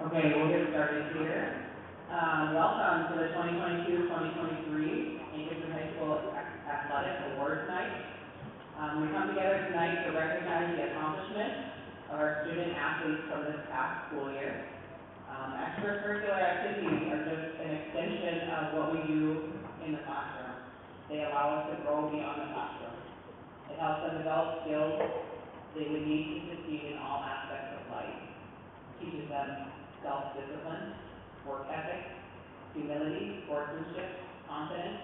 Okay, we'll get started here. Welcome to the 2022-2023 Hankinson High School Athletic Awards Night. We come together tonight to recognize the accomplishments of our student athletes from this past school year. Extracurricular activities are just an extension of what we do in the classroom. They allow us to grow beyond the classroom. It helps them develop skills they would need to succeed in all aspects of life. Teaches them self-discipline, work ethic, humility, sportsmanship, confidence,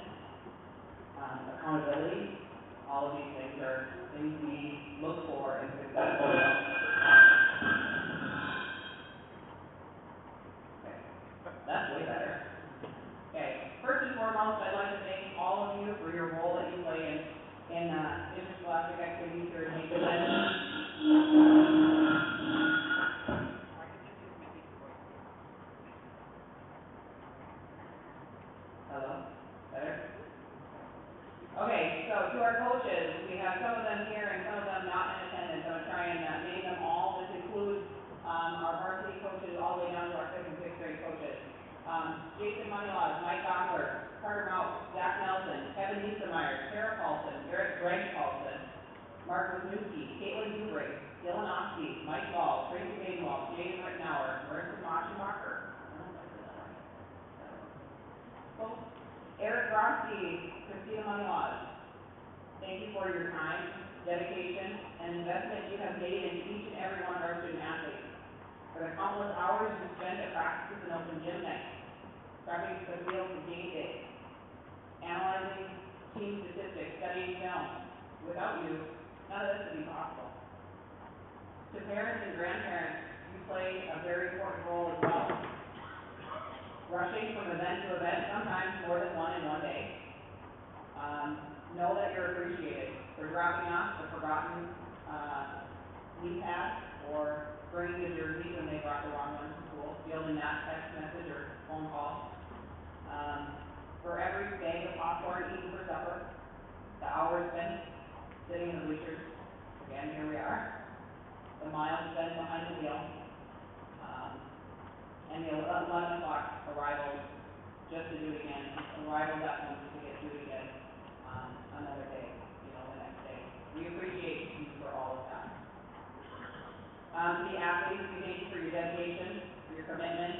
accountability. All of these things are things we look for in successful adults. Okay, that's way better. Okay, first and foremost, I'd like to thank all of you for your role that you play in interscholastic activities here in Hankinson. Hello? Better? Okay, so to our coaches, we have some of them here and some of them not in attendance. I'm going to try and name them all. This includes our varsity coaches all the way down to our 5th and 6th grade coaches. Jason Moneylaws, Mike Gongler, Carter Mount, Zach Nelson, Kevin Niesemeyer, Tara Paulson, Greg Paulson, Mark Wisniewski, Caitlin Dubray, Dylan Oski, Mike Ball, Tracy Badenwald, Jaden Rittenauer, Marissa Machenbacher, Eric Gromsky, Christina Moneylaws. Thank you for your time, dedication, and investment you have made into each and every one of our student athletes. For the countless hours you spent at practices and open gym nights, prepping the field for game day, analyzing team statistics, studying film. Without you, none of this would be possible. To parents and grandparents, you play a very important role as well. Rushing from event to event, sometimes more than one in one day. Know that you're appreciated for dropping off the forgotten knee pads or bringing the jerseys when they brought the wrong ones to school, fielding that text message or phone call. For every bag of popcorn eaten for supper, the hours spent sitting in the bleachers, again, here we are, the miles spent behind the wheel, and the 11 o'clock arrivals just to do it again, arrivals at home just to get to it again another day, the next day. We appreciate you for all of that. To the athletes, we thank you for your dedication, for your commitment,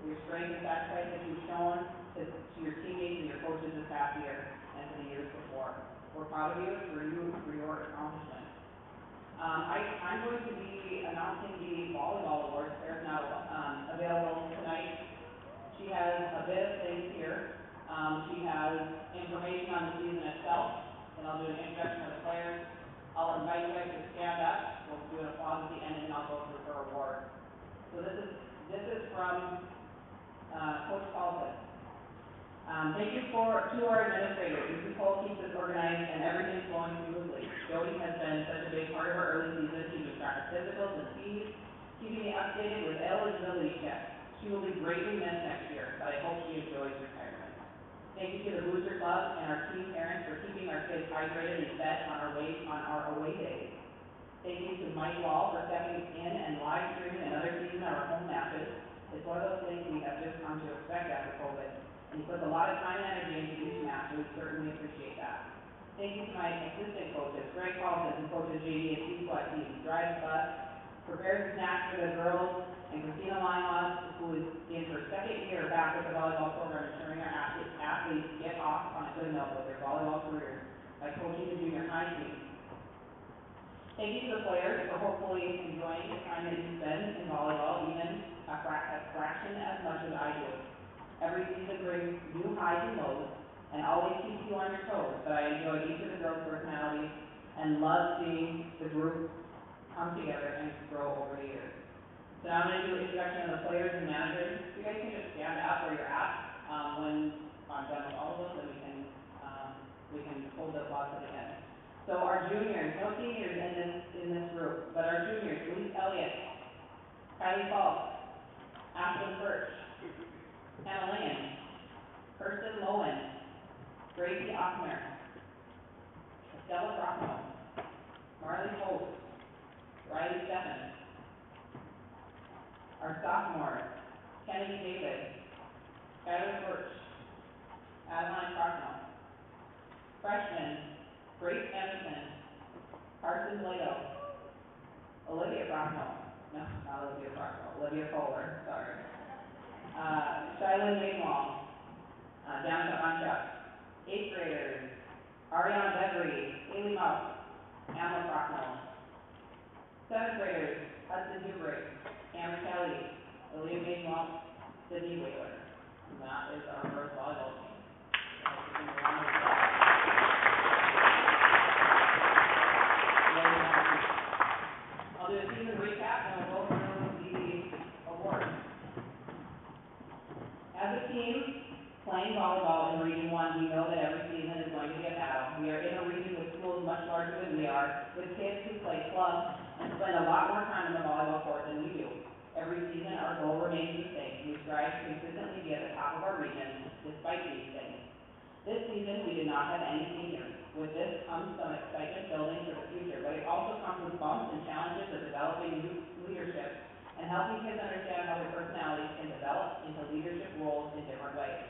your strength and sacrifice that you've shown to your teammates and your coaches this past year and for the years before. We're proud of you and for your accomplishments. I'm going to be announcing the volleyball awards. Sarah's not available tonight. She has a bit of things here. She has information on the season itself, then I'll do an introduction of the players. I'll invite you guys to stand up. We'll do an applause at the end, and then I'll go through her award. So this is from Coach Paulson. Thank you to our administrators. Mrs. Cole keeps us organized and everything's flowing smoothly. Jody has been such a big part of our early season, keeping track of physicals and fees, keeping me updated with eligibility checks. She will be greatly missed next year, but I hope she enjoys retirement. Thank you to the Booster Club and our team parents for keeping our kids hydrated and fed on our away days. Thank you to Mike Wall for stepping in and live streaming another season of our home matches. It's one of those things we have just come to expect after COVID. And he puts a lot of time and energy into each match, so we certainly appreciate that. Thank you to my assistant coaches, Greg Paulson, who coaches JV and C-SWAT teams, drives the bus, prepares the snacks for the girls, and Christina Moneylaws, who is in her second year back with the volleyball program, ensuring our athletes get off on a good note with their volleyball careers by coaching the junior high team. Thank you to the players for hopefully enjoying the time that you spend in volleyball, even a fraction as much as I do. Every season brings new highs and lows and always keeps you on your toes, but I enjoy each of the girls' personalities and love seeing the group come together and grow over the years. So now I'm going to do an introduction of the players and managers. You guys can just stand up where you're at when I'm done with all of those, and we can hold the applause at the end. So our juniors, no seniors in this group, but our juniors: Elise Elliott, Kylie Falk, Ashlyn Birch, Hannah Lynn, Kirsten Lowen, Gracie Ochner, Estella Crockno, Marley Host, Riley Steffen, Our sophomores, Kennedy David, Skylar Birch, Adeline Prochnow. Freshmen, Grace Hankinson, Carson Blato, Olivia Prochnow, no, not Olivia Prochnow, Olivia Kohler, sorry. Shylin Maywall, Danica Unchuck. Eighth graders, Ariana Bevery, Haley Mouse, Emma Prochnow. Seventh graders, Hudson Hubrick, Cameron Kelly, Olivia Maywall, Sydney Whaler. And that is our first volleyball team. I'll do a season recap and we'll go through the awards. As a team playing volleyball in Region 1, we know that every season is going to be a battle. We are in a region with schools much larger than we are, with kids who play club and spend a lot more time on the volleyball court than we do. Every season, our goal remains the same. We strive to consistently be at the top of our region, despite these things. This season, we did not have any seniors. With this comes some excitement building for the future, but it also comes with bumps and challenges of developing new leadership and helping kids understand how their personalities can develop into leadership roles in different ways.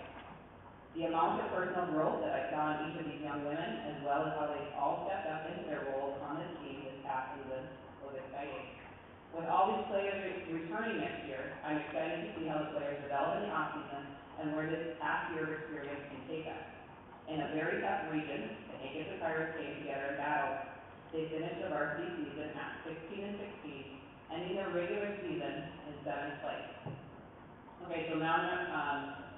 The amount of personal growth that I saw in each of these young women, as well as how they all stepped up into their roles on this team this past season, was exciting. With all these players returning next year, I'm excited to see how the players develop in the offseason and where this past year of experience can take us. In a very tough region, the Hankinson Pirates came together in battle. They finished the varsity season at 16-16, ending their regular season in 7th place. Okay, so now I'm going to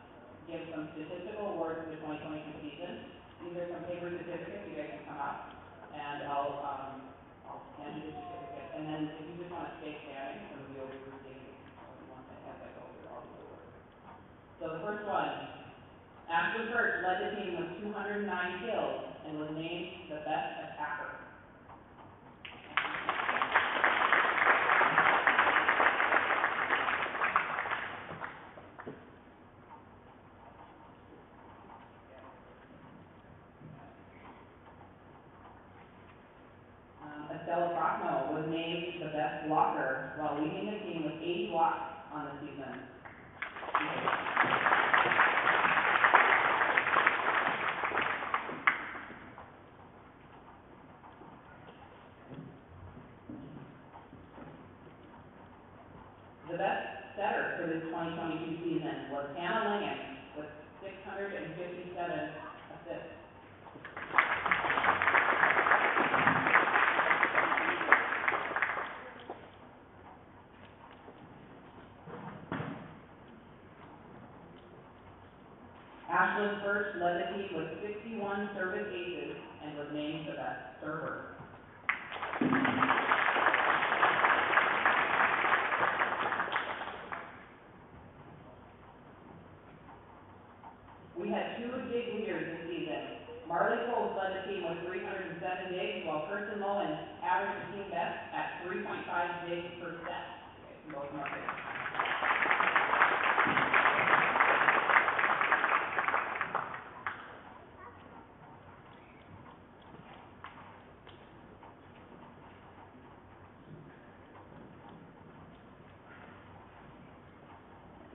give some statistical awards for the 2022 season. These are some paper certificates. You guys can come up, and I'll hand you the certificate. And then if you just want to stay standing, some of you will be receiving one as I go through all these awards. So the first one. Ashley Birch led the team with 209 kills and was named the best attacker. Estella Prochnow was named the best blocker while leading the team with 80 blocks on the season. The best setter for this 2022 season was Hannah Langan with 657 assists. Ashley Birch led the team with 61 service aces and was named the best server. We had two dig leaders this season. Marley Post led the team with 307 digs, while Kirsten Mullen averaged the team best at 3.5 digs per set. Okay, both markers.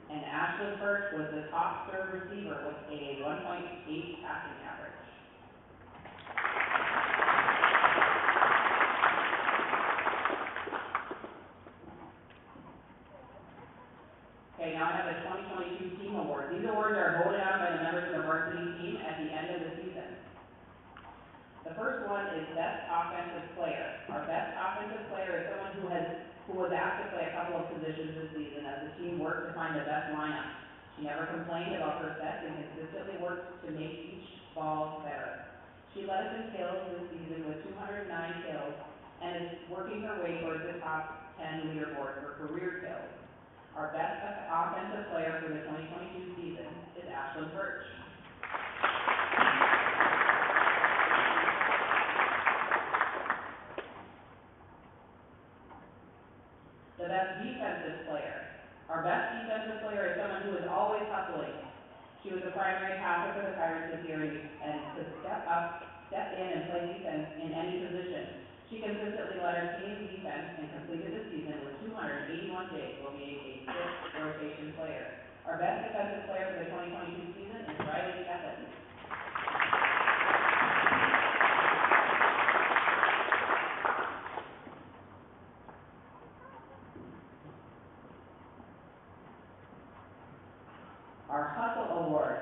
And Ashley Birch was the top serve receiver with a 1.8 passing average. Okay, now I have the 2022 team awards. These awards are voted on by the members of the varsity team at the end of the season. The first one is Best Offensive Player. Our Best Offensive Player is someone who was asked to play a couple of positions this season as the team worked to find the best lineup. She never complained about her sets and consistently worked to make each ball better. She led us in kills this season with 209 kills and is working her way towards the top 10 leaderboard for career kills. Our Best Offensive Player for the 2022 season is Ashlyn Birch. The Best Defensive Player. Our Best Defensive Player is someone who is always hustling. She was the primary passer for the Pirates this year and could step in and play defense in any position. She consistently led our team defense and completed the season with 281 digs, while being a regulation player. Our best defensive player for the 2022 season is Riley Steffen. Our Hustle Award.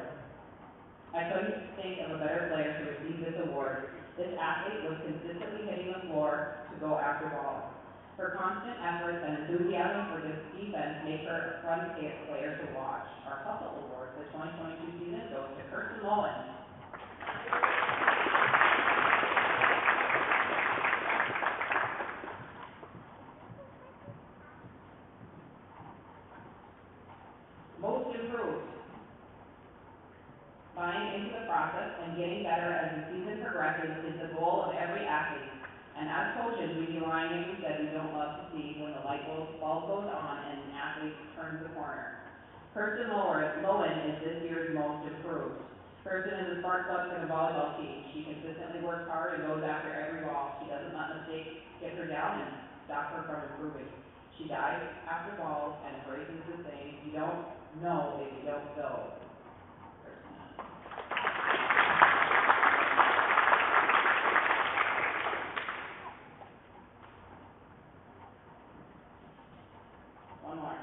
I couldn't think of a better player to receive this award. This athlete was consistently hitting the floor to go after balls. Her constant efforts and enthusiasm for this defense make her a fun player to watch. Our Hustle Award for the 2022 season goes to Kirsten Mullen. Most improved. Buying into the process and getting better as the season progresses is the goal of every athlete. And as coaches, we'd be lying if we said we don't love to see when the light bulb goes on and an athlete turns the corner. Kirsten Mullen is this year's most improved. Kirsten is a spark plug for the volleyball team. She consistently works hard and goes after every ball. She doesn't let mistakes get her down and stop her from improving. She dives after balls and embraces the saying, "You don't know if you don't go." One more.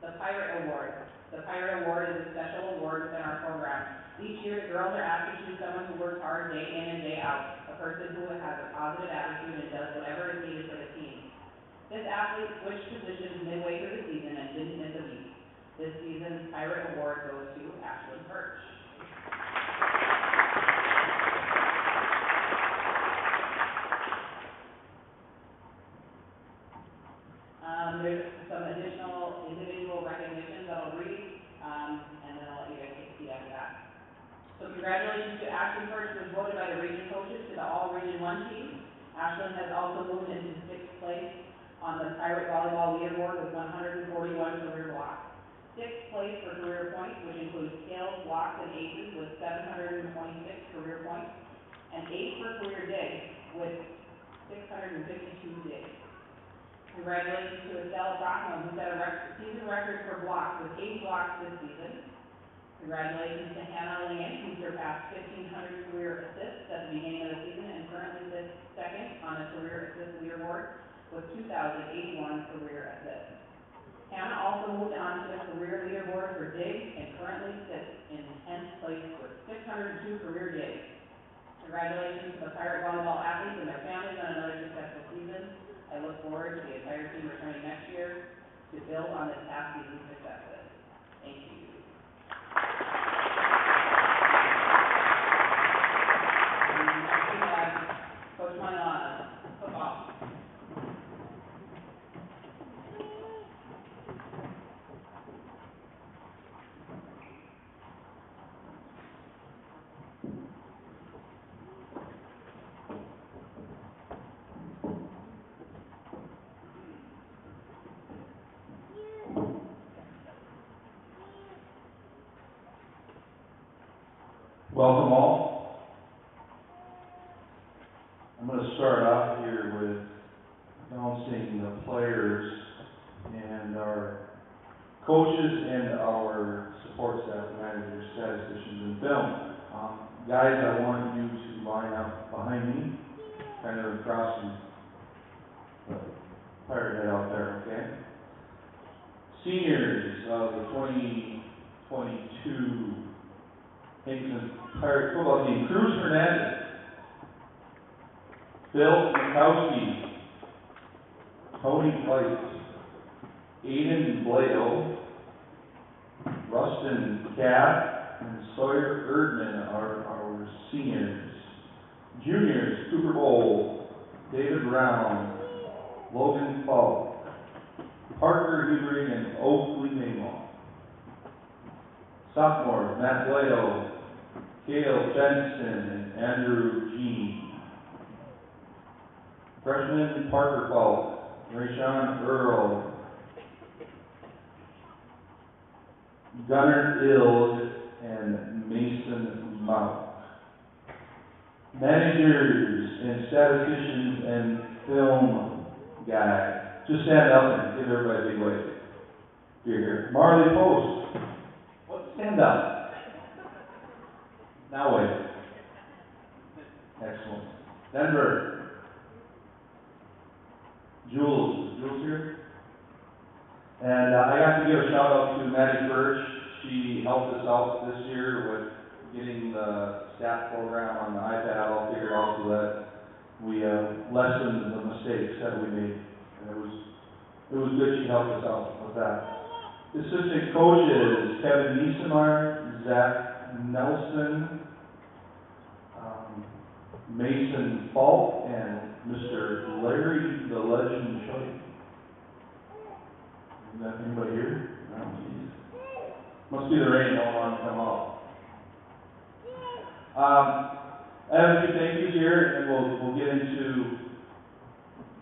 The Pirate Award. The Pirate Award is a special award within our program. Each year, the girls are asked to choose someone who works hard day in and day out, a person who has a positive attitude and does whatever is needed for the team. This athlete switched positions midway through the season and didn't miss a beat. This season's Pirate Award goes to Ashlyn Perch. There's some additional individual recognitions that I'll read, and then I'll let you guys take a seat after that. So congratulations to Ashlyn Perch, who was voted by the region coaches to the All Region 1 team. Ashlyn has also moved into 6th place on the Pirate Volleyball Leaderboard with 141 career blocks. 6th place for career points, which includes skills, blocks, and aces with 726 career points, and 8th for career digs with 652 digs. Congratulations to Estelle Proximo, who set a season record for blocks with 80 blocks this season. Congratulations to Hannah Lane, who surpassed 1,500 career assists at the beginning of the season and currently sits second on the career assist leaderboard with 2,081 career assists. Hannah also moved on to the career leaderboard for digs and currently sits in 10th place with 602 career digs. Congratulations to the Pirate volleyball athletes and their families on another successful season. I look forward to the entire team returning next year to build on this past season's successes. Thank you. Coach Moylan, football. Welcome all. I'm going to start off here with announcing the players and our coaches and our support staff, managers, statisticians, and film. Guys, I want you to line up behind me, kind of across the pirate head out there, okay? Seniors of the 2022 Hankinson Pirate football team: Cruz Hernandez, Phil Mikowski, Tony White, Aiden Blado, Rustin Capp, and Sawyer Erdman are our seniors. Juniors: Cooper Bowl, David Brown, Logan Falk, Parker Hebring, and Oakley Maymall. Sophomores: Matt Blado, Cale Jensen, and Andrew Jean. Freshman: Parker Falk, Rayshawn Earl, Gunnar Ilg, and Mason Mount. Managers and statisticians and film guys, just stand up and give everybody a big wave. you're here. Marley Post. What? Stand up. Now wait. Excellent. Denver. Jules. Is Jules here? And I got to give a shout out to Maddie Birch. She helped us out this year with getting the staff program on the iPad all figured out so that we lessened the mistakes that we made. And it was good she helped us out with that. Assistant coaches, Kevin Niesemeyer, Zach Nelson, Mason Falk, and Mr. Larry the Legend Chuddy. Is that anybody here? No, geez. Must be the rain, don't want to come out. I have a few thank yous here, and we'll get into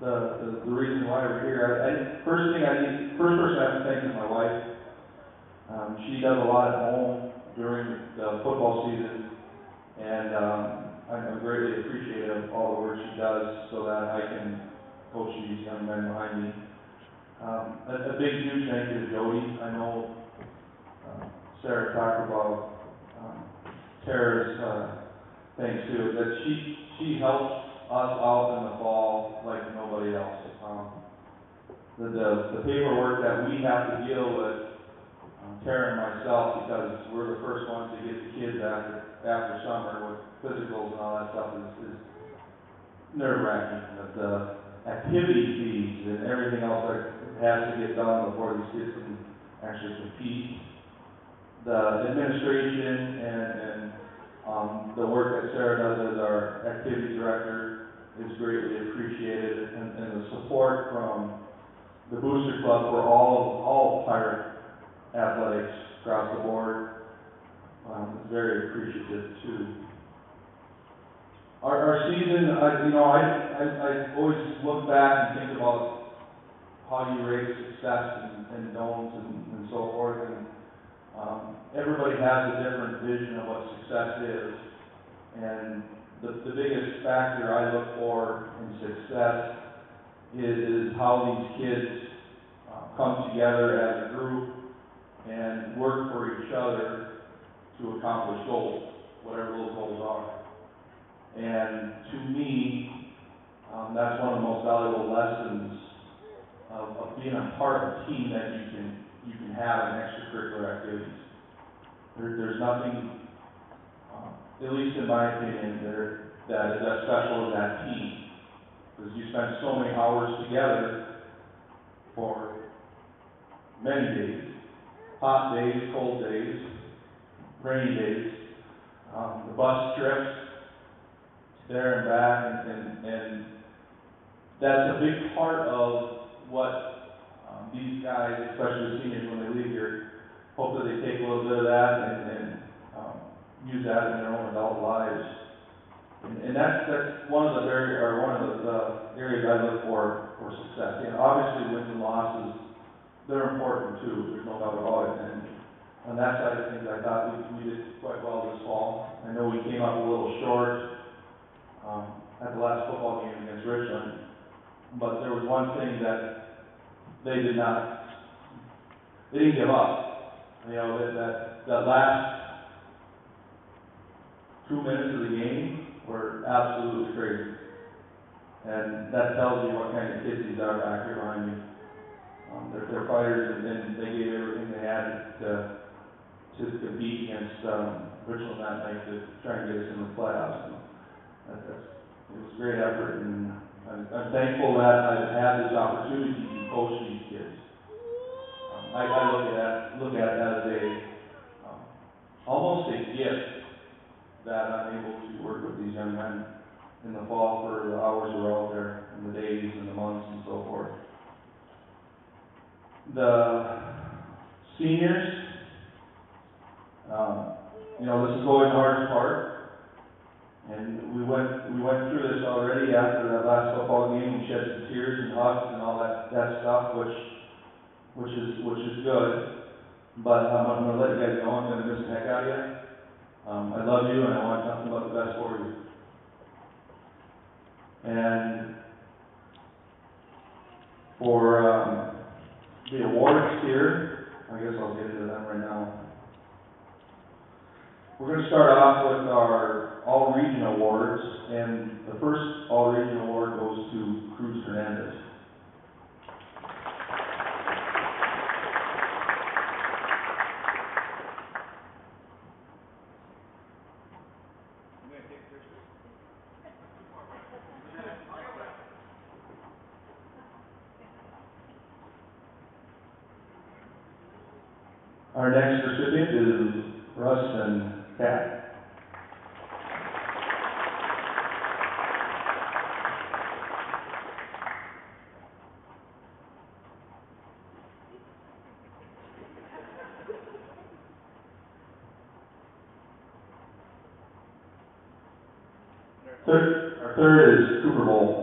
the reason why we're here. First person I have to thank is my wife. She does a lot at home during the football season, and I'm greatly appreciative of all the work she does so that I can coach these young men behind me. A big, huge thank you to Jody. I know Sarah talked about Tara's thanks too, that she helps us out in the fall like nobody else. The paperwork that we have to deal with, Tara and myself, because we're the first ones to get the kids after summer with physicals and all that stuff is nerve-wracking. But the activity fees and everything else that has to get done before these kids can actually compete. The administration and the work that Sarah does as our activity director is greatly appreciated, and the support from the Booster Club for all Pirate athletics across the board is very appreciative too. Our season, I always look back and think about how you rate success and don'ts and so forth, and everybody has a different vision of what success is, and the biggest factor I look for in success is how these kids come together as a group and work for each other to accomplish goals, whatever those goals are. And to me, that's one of the most valuable lessons of being a part of a team that you can have in extracurricular activities. There's nothing, at least in my opinion, that is as special as that team. Because you spend so many hours together for many days, hot days, cold days, rainy days, the bus trips there and back, and that's a big part of what these guys, especially the seniors when they leave here, hope that they take a little bit of that and use that in their own adult lives. And that's one of the areas I look for success. You know, obviously wins and losses, they're important too. There's no doubt about it. And on that side of things, I thought we did quite well this fall. I know we came up a little short at the last football game against Richland, but there was one thing that they didn't give up. You know, that last 2 minutes of the game were absolutely crazy. And that tells you what kind of kids these are back here behind me. They're fighters, and they gave everything they had to compete against Richland that night to try and get us in the playoffs. It was a great effort, and I'm thankful that I've had this opportunity to coach these kids. I look at it as almost a gift that I'm able to work with these young men in the fall for the hours we're out there, and the days and the months and so forth. The seniors, this is always the hardest part. And we went through this already after that last football game. We shed some tears and hugs and all that stuff, which is good. But I'm going to let you guys know I'm going to miss the heck out of you. I love you, and I want nothing but the best for you. And for the awards here, I guess I'll get into them right now. We're going to start off with our All-Region Awards, and the first All-Region Award goes to Cruz Hernandez. Our next recipient is Rustin Cat. Our third is Cooper Bowl.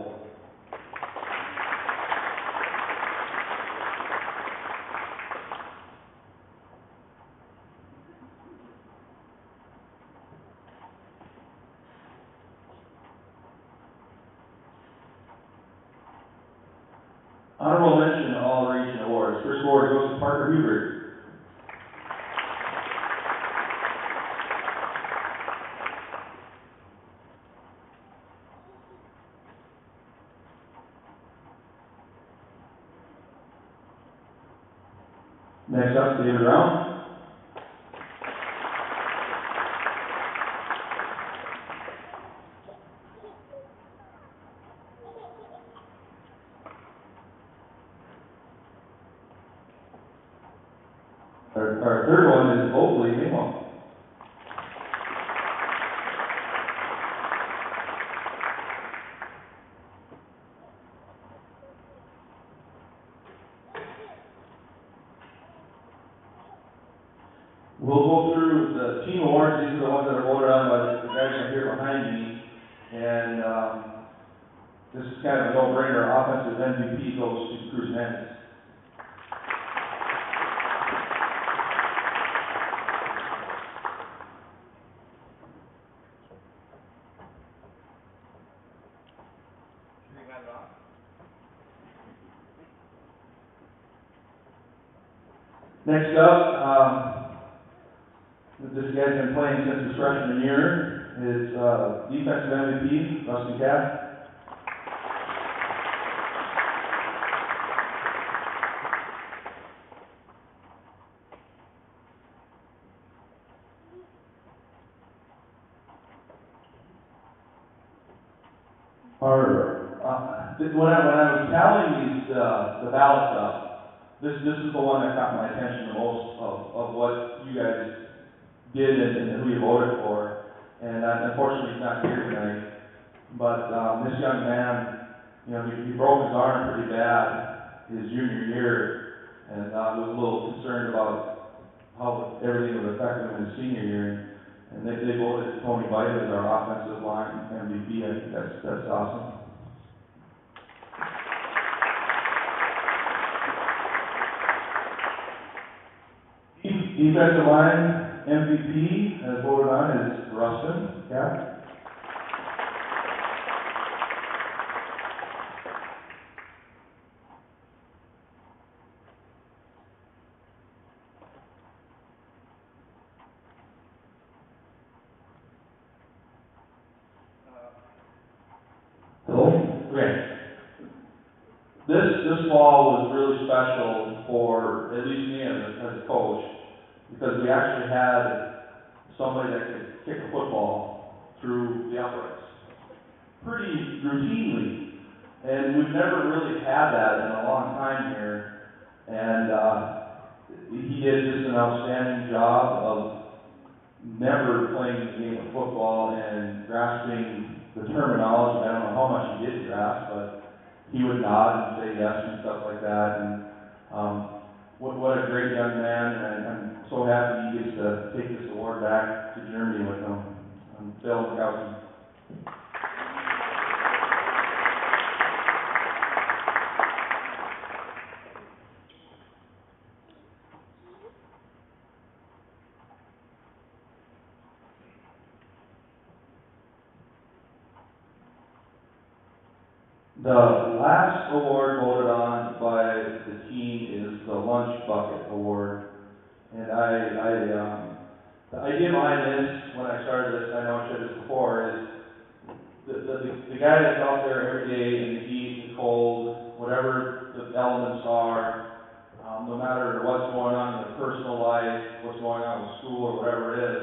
Honorable mention to all region awards. First award goes to Parker Hubert. Next up, David Brown. Our third one is Oakley Mimo. We'll go through the team awards. These are the ones that are voted on by the guys right here behind me. And this is kind of a no-brainer. Offensive MVP goes to Cruz Hernandez. Next up, this guy's been playing since his freshman year, is defensive MVP, Rustin Cat. When I was tallying these the ballots up, this is the one that caught my attention the most of what you guys did and who you voted for. And unfortunately, he's not here tonight. But this young man, you know, he broke his arm pretty bad his junior year, and was a little concerned about how everything would affect him in his senior year. And they voted Tony Vite as our offensive line MVP. I think that's awesome. Defensive line MVP, as voted on, is Rustin. Yeah. Hello? Okay. This fall was really special for at least me as a coach, because we actually had somebody that could kick a football through the uprights pretty routinely. And we've never really had that in a long time here. And he did just an outstanding job of never playing the game of football and grasping the terminology. I don't know how much he did grasp, but he would nod and say yes and stuff like that. And what a great young man, and I'm so happy he gets to take this award back to Germany with him. Bill Mikowski. The last award voted on by the team is the Lunch Bucket Award. guy that's out there every day in the heat, the cold, whatever the elements are, no matter what's going on in their personal life, what's going on with school or whatever it is,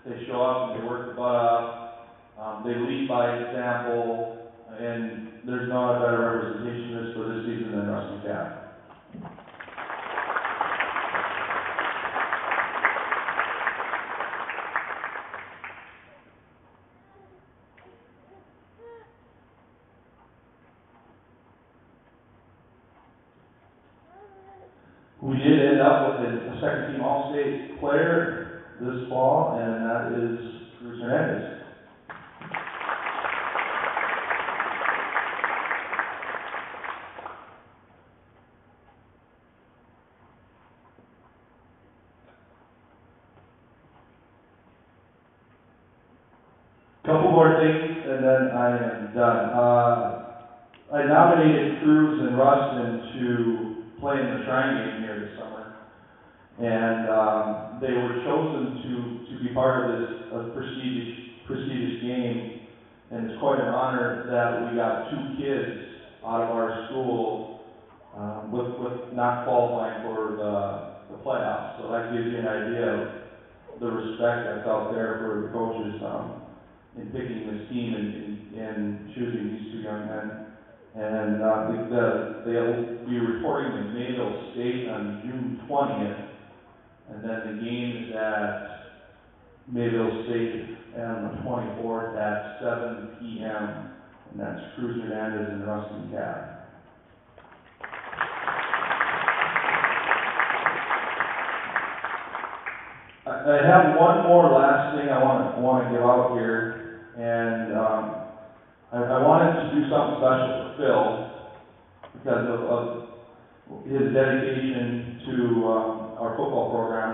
they show up and they work their butt off. They lead by example, and there's no better representation of this for this season than Rusty Cap. We did end up with a second-team All-State player this fall, and that is Cruz Hernandez. Couple more things, and then I am done. I nominated Cruz and Rustin to play in the Shrine Game here this summer, and they were chosen to be part of this prestigious game, and it's quite an honor that we got two kids out of our school with not qualifying for the playoffs. So that gives you an idea of the respect that's out there for the coaches in picking this team and choosing these two young men. And they'll be reporting to Mayville State on June 20th, and then the game is at Mayville State on the 24th at 7 p.m., and that's Cruz Hernandez and Rustin Cap. I have one more last thing I want to give out here, and I wanted to do something special for Phil because of his dedication to our football program.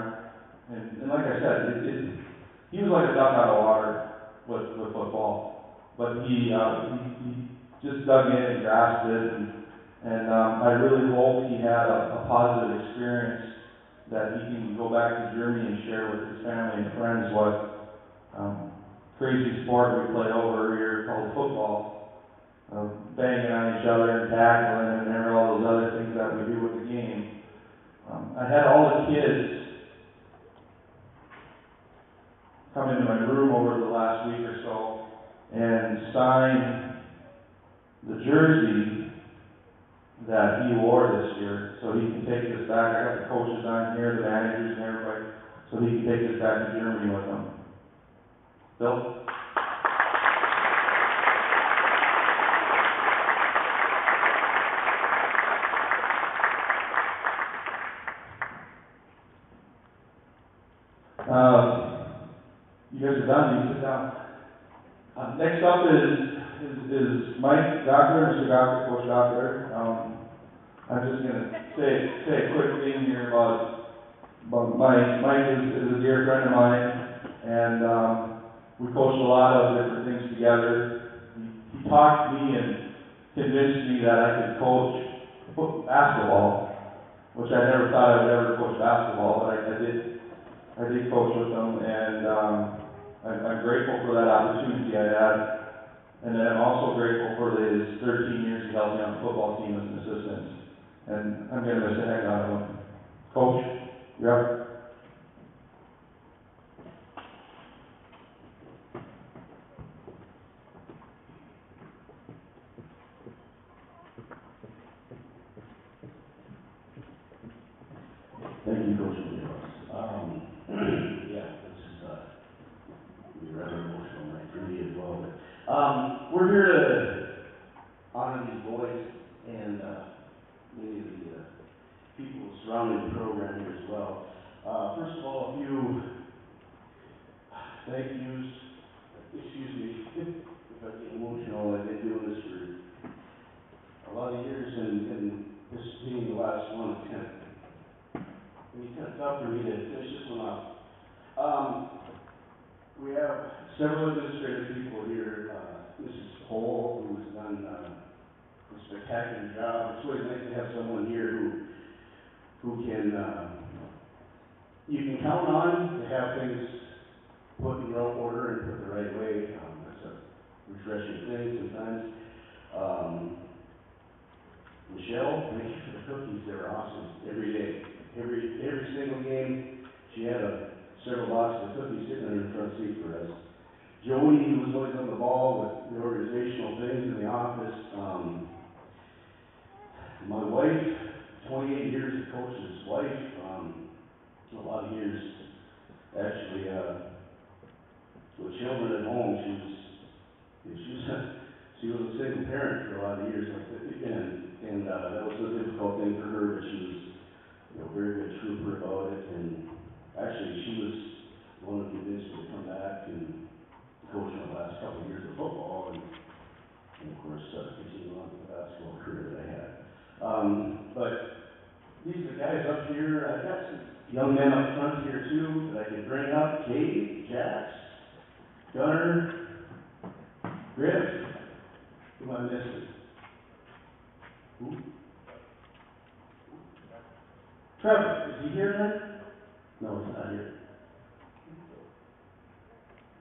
And like I said, he was like a duck out of water with football. But he just dug in and grasped it. And I really hope he had a positive experience that he can go back to Germany and share with his family and friends what crazy sport we play over here called football, banging on each other and tackling and all those other things that we do with the game. I had all the kids come into my room over the last week or so and sign the jersey that he wore this year, so he can take this back. I got the coaches on here, the managers and everybody, so he can take this back to Germany with him. Bill? You guys are done, you sit down. Next up is Mike Doctor, Mr. Doctor, Coach Doctor. I'm just going to say a quick thing here about Mike. Mike is a dear friend of mine, and we coached a lot of different things together. He talked me and convinced me that I could coach basketball, which I never thought I would ever coach basketball, but I did coach with him, and I'm grateful for that opportunity I had. And then I'm also grateful for his 13 years he helped me on the football team as an assistant. And I'm going to miss the heck out of him. Coach, you're up. Thank you, Coach Williams. Yeah, this is a rather emotional night for me as well. But we're here to honor these boys and many of the people surrounding the program here as well. First of all, a few thank yous. Excuse me if I get emotional. I've been doing this for a lot of years, and this being the last one, it's kind of tough for me to finish this one off. We have several administrative people here. Mrs. Cole, who has done a spectacular job. It's really nice to have someone here who can you can count on to have things put in the right order and put the right way. That's a refreshing thing sometimes. Michelle, thank you for the cookies, they were awesome, every day. Every single game, she had several boxes of cookies sitting in the front seat for us. Jody was always on the ball with the organizational things in the office. My wife, 28 years as coach's wife, a lot of years actually with children at home. She was a single parent for a lot of years, and that was a difficult thing for her, but she was, a very good trooper about it, and actually she was the one who convinced me to come back and coach my last couple of years of football, and of course, continue on with the basketball career that I had. But these are the guys up here. I've got some young men up front here too that I can bring up. Kate, Jax, Gunner, Griff. Who am I missing? Who? Trevor. Is he here then? No, he's not here.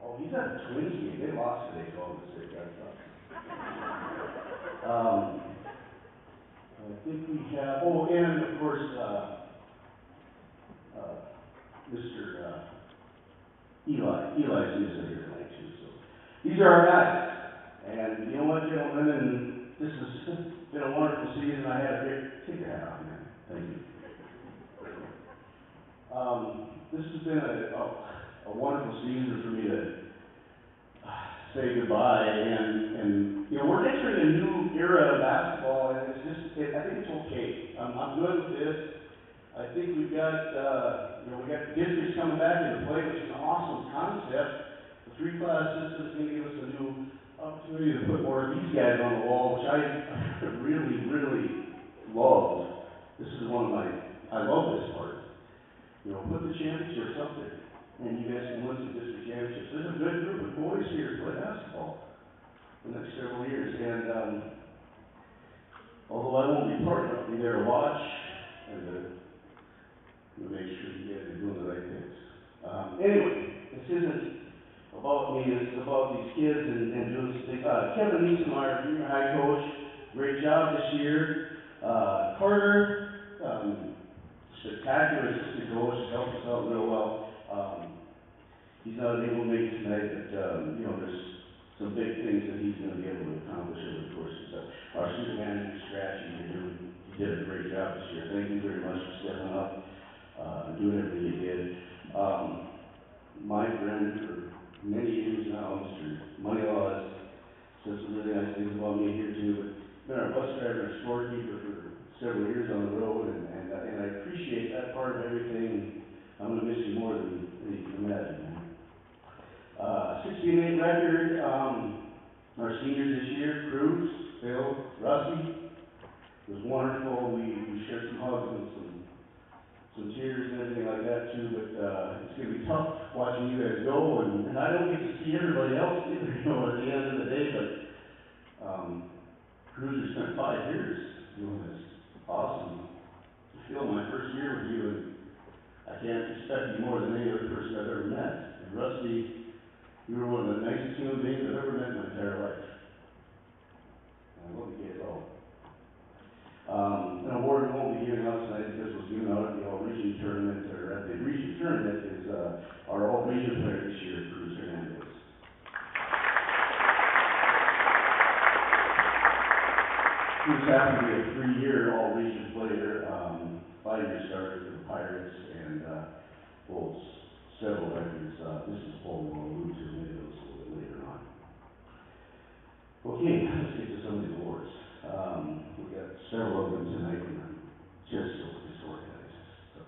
Oh, he's at the Twins game. They lost today, 12-6. That sucks. I think we have, and of course, Mr. Eli. Eli's missing here tonight too. So these are our guys. And you know what, gentlemen, and this has been a wonderful season. I had a great, take your hat off, man. Thank you. This has been a wonderful season for me to say goodbye, and we're entering a new era of basketball, and it's just, I think it's okay. I'm good with this. I think we've got, we got districts coming back into play, which is an awesome concept. The three-class system is going to give us a new opportunity to put more of these guys on the wall, which I really, really love. This is I love this part. Put the championships up there, and you guys can win some district championships. There's a good group of boys here to play basketball the next several years, and although I won't be part of it, I'll be there to watch and to make sure you guys are doing the right things. Anyway, this isn't about me, this is about these kids and doing some things. Kevin Niesemeyer, junior high coach, great job this year. Carter, spectacular assistant coach, helps us out real well. He's not able to make it tonight, but there's some big things that he's going to be able to accomplish over the course of the season. Our student manager, Scratchy, you did a great job this year. Thank you very much for stepping up and doing everything you did. My friend for many years now, Mr. Moneylaw, has said some really nice things about me here too, but been our bus driver and scorekeeper for several years on the road, and I appreciate that part of everything. I'm going to miss you more than you can imagine, man. 16-8 record. Our seniors this year, Cruz, Phil, Rusty, it was wonderful. We shared some hugs and some tears and everything like that too, but it's going to be tough watching you guys go, and I don't get to see everybody else either, at the end of the day, but Cruz, you spent 5 years doing this. Awesome. Phil, my first year with you, and I can't respect you more than any other person I've ever met. And Rusty, you were one of the nicest human beings I've ever met in my entire life. And I love you guys all. An award we won't be giving out tonight because it was given out at the All-Region Tournament, or at the Region Tournament, is our All-Region player this year, Cruz Hernandez. Cruz happened to be a 3-year All-Region player, 5-year starter for the Pirates, and holds several records. This is Paul we'll allude to maybe those a little bit later on. Okay, let's get to some of the awards. We got several of them tonight, and I'm just so disorganized. So.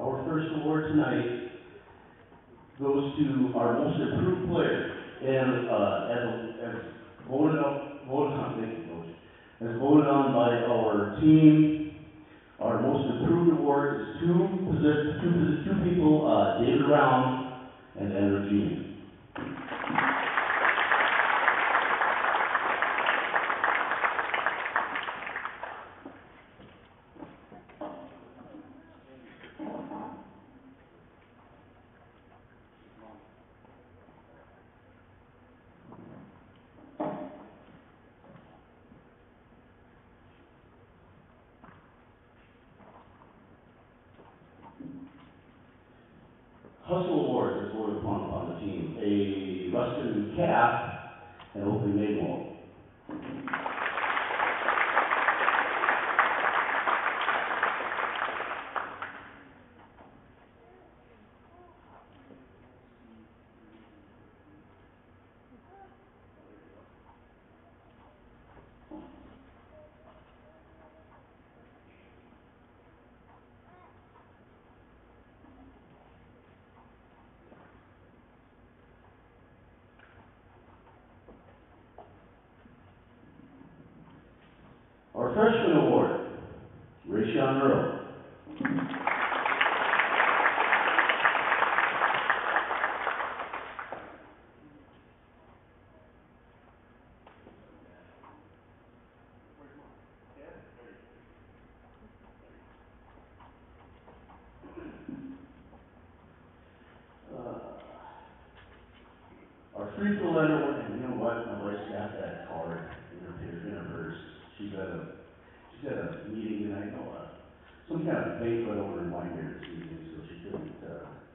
Our first award tonight goes to our most improved player, and as voted on, thank you, Coach. As voted on by our team, our most improved award is two people, David Round and Andrew Jean. Hustle Awards is voted upon the team. A Rustin cap and Oakley Maymo. Our Freshman Award, Rayshawn Earl. Our free throw letter, and you know what? My wife's got that card in her purse. She's at a meeting tonight, some kind of banquet over in Whitehair this evening, so she couldn't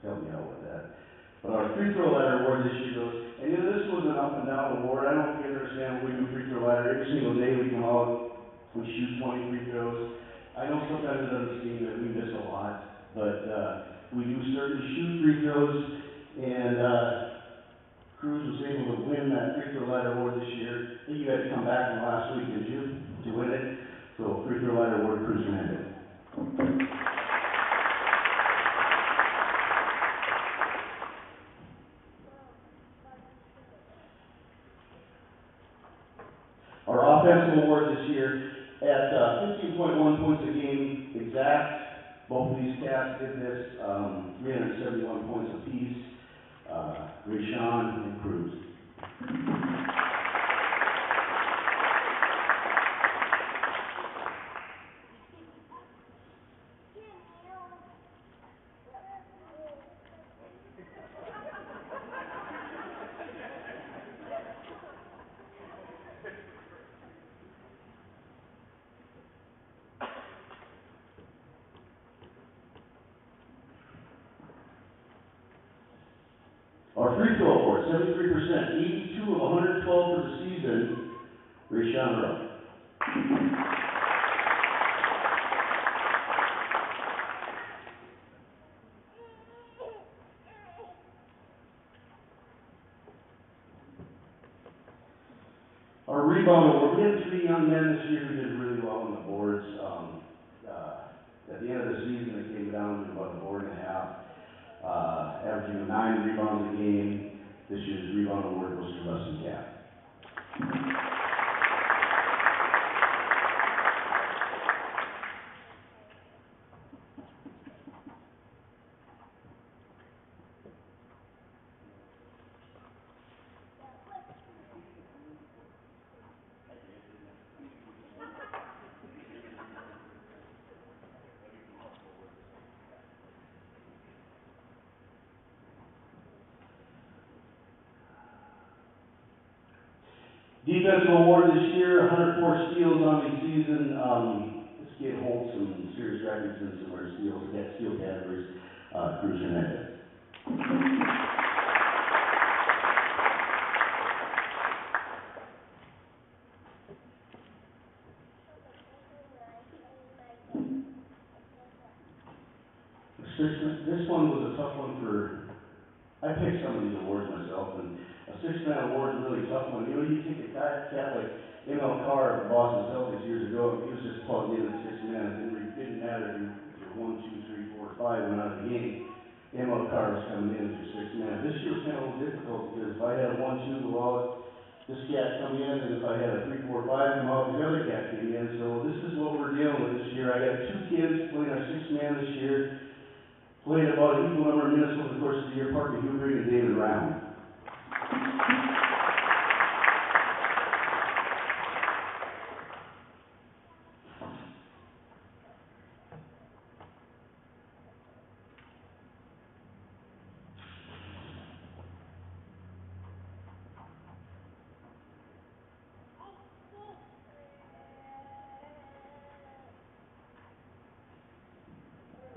help me out with that. But our free throw letter award this year goes, and you know, this was an up and down award. I don't know if you guys understand what we do free throw letter. Every single day we come out, we shoot 20 free throws. I know sometimes it doesn't seem that we miss a lot, but we do certainly shoot free throws, and Cruz was able to win that free throw letter award this year. I think you had to come back from last week, did you, to win it? So free throw letter award, Cruz Hernandez. Our offensive awards this year at 15.1 points a game exact. Both of these cats did this, 371 points apiece. Rayshawn and Cruz. Our free throw award, 73%, 82 of 112 for the season, Rayshawn Earl. Our rebound award, we had 3 young men this year who did really well on the boards. At the end of the season, it came down to about a board and a half, averaging 9 rebounds a game. This year's rebound award goes to Rustin Cap. Defensive award this year, 104 steals on the season. This kid holds some serious records in some of our steal categories. Cruz Hernandez. This one was a tough one I picked some of these awards myself, and a 6-man award is a really tough one. You know, you take a cat like M.L. Carr of the Boston Celtics years ago, he was just plugged in at 6 man. It didn't matter if you're 1, 2, 3, 4, 5 went out of the game. M.L. Carr was coming in as your 6 man. This year was kind of a little difficult because if I had a 1, 2 go out, this cat come in, and if I had a 3, 4, 5 come out, the other cat came in. So this is what we're dealing with this year. I got 2 kids playing our 6 man this year. Played about an equal number of minutes over the course of the year, Parker Hubrig and David Round.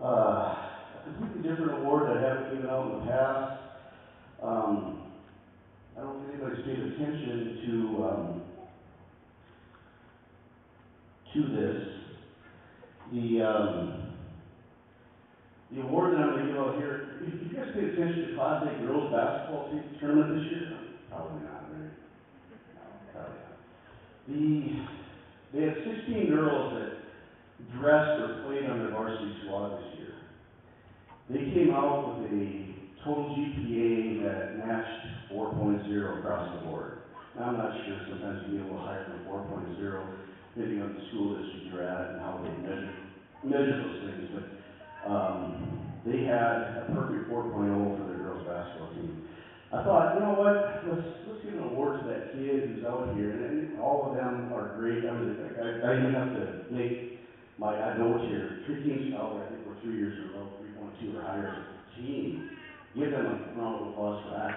A completely a different award that I haven't given out in the past. I don't think anybody's paid attention to this. The award that I'm going to give out here, if you guys paid attention to Class A girls basketball tournament this year, probably not, right? No, probably not. They had 16 girls that dressed or played on their varsity squad this year. They came out with a total GPA that matched 4.0 across the board. Now, I'm not sure, sometimes you get a little higher than 4.0, depending on the school district you're at and how they measure those things, but they had a perfect 4.0 for their girls basketball team. I thought, you know what, let's give an award to that kid who's out here, and all of them are great. I mean, I even have to make my note here, 3-team scholar, I think we're 3 years in a row, 3.2 or higher team. Give them a round of applause for that.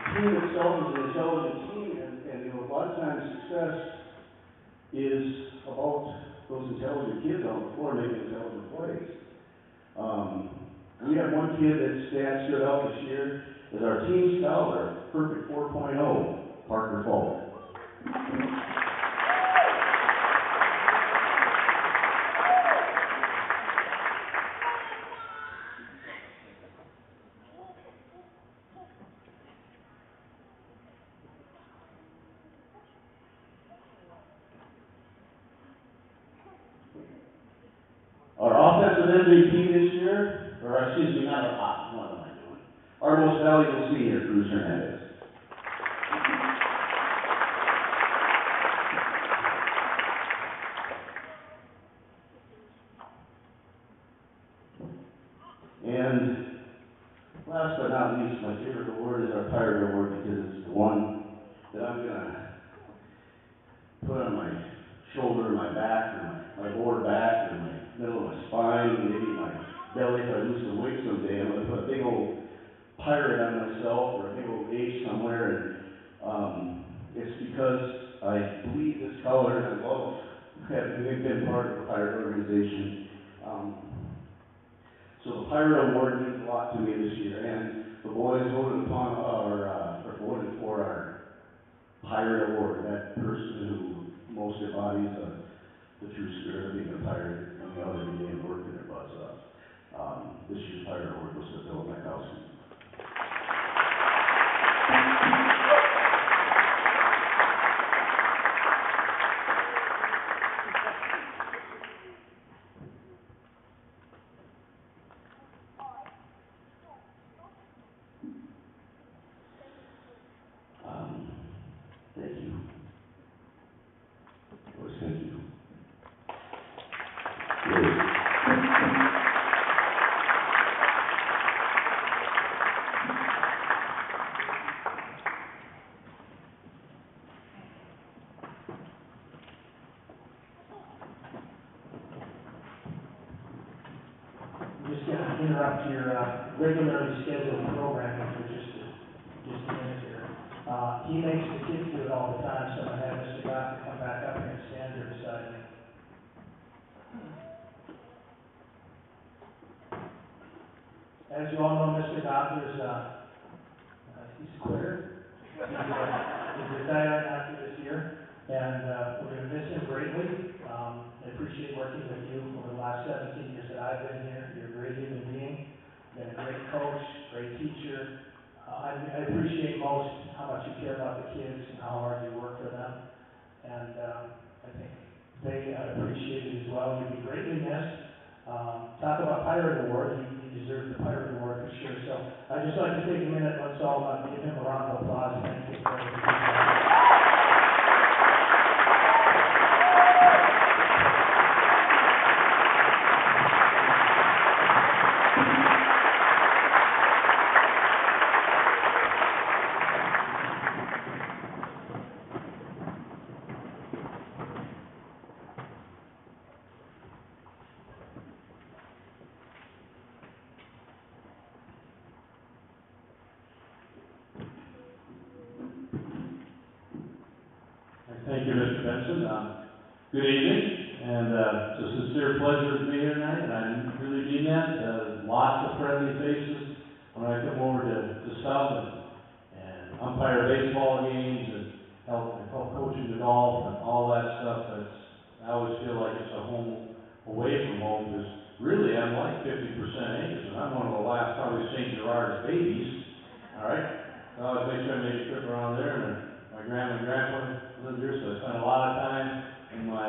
The team itself is an intelligent team, and you know, a lot of times success is about those intelligent kids on the floor making intelligent plays. We had one kid that stood out this year as our team scholar, perfect 4.0, Parker Falk. Our offensive MVP this year, or excuse me, not our, what am I doing? Our most valuable senior, Cruz Hernandez. And last but not least, my favorite award is our Pirate Award because it's the one that I'm going to put on my shoulder, my back, or my lower back, or my middle of my spine, maybe my belly if I lose some weight someday. I'm going to put a big old pirate on myself or a big old H somewhere, and it's because I bleed this color and I love having been part of the pirate organization. So the Pirate Award means a lot to me this year, and the boys voted for our Pirate Award, that person who most embodies the true spirit of being a pirate, coming out every day and working their butts off. This year's Pirate Award goes to Philip Makowski. Thank you. Boys, thank you. I'm just going to interrupt your regularly scheduled programming for just a minute here. He makes the kids do it all the time, so I'm going to have Mr. Goff to come back up here and stand here beside me. As you all know, Mr. Goff is he's a quitter. He's retiring after this year, and we're going to miss him greatly. I appreciate working with you over the last 17 years that I've been here. You're a great human being, been a great coach, great teacher. I appreciate most how much you care about the kids and how hard you work for them, and I think they appreciate it as well. You'll be greatly missed. Talk about Pirate Award. He deserves the Pirate Award for sure. So I'd just like to take a minute. Let's all give him a round of applause. Thank you for everything he's done. Thank you, Mr. Benson. Good evening, And, it's a sincere pleasure to be here tonight, and I really mean that. Lots of friendly faces when I come over to sub and umpire baseball games and help coaching the golf and all that stuff. I always feel like it's a home away from home, because really I'm like 50% Hankinson. I'm one of the last probably St. Gerard's babies, all right? So I always make sure I make a trip around there, and my grandma and grandpa lived here, so I spent a lot of time in my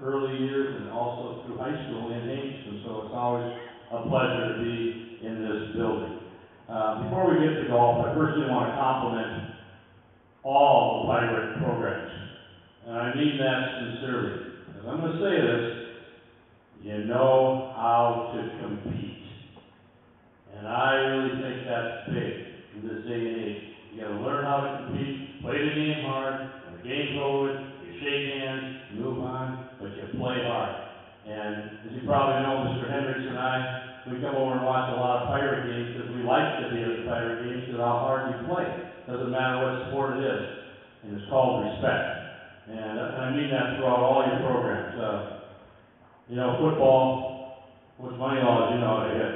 early years and also through high school in Hankinson, so it's always a pleasure to be in this building. Before we get to golf, I firstly want to compliment all the Pirate programs, and I mean that sincerely. Because I'm going to say this, you know how to compete, and I really think that's big in this day and age. You got to learn how to compete, play the game hard. When the game's over, you shake hands, move on, but you play hard. And as you probably know, Mr. Hendricks and I, we come over and watch a lot of Pirate games because we like to be at the Pirate games because how hard you play. Doesn't matter what sport it is, and it's called respect. And I mean that throughout all your programs. You know, football, what's money laws, you know how to hit.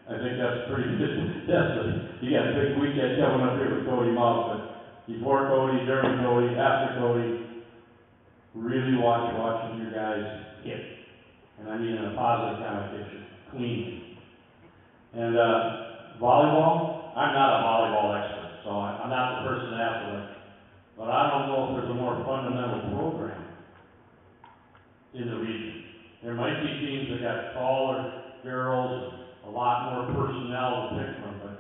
I think that's pretty good test. You got a big weekend coming up here with Cody Mouse, but before Cody, during Cody, after Cody, really watching your guys hit. And I mean in a positive connotation, cleanly. And volleyball, I'm not a volleyball expert, so I'm not the person to ask for that. But I don't know if there's a more fundamental program in the region. There might be teams that got taller girls, a lot more personnel to pick from, but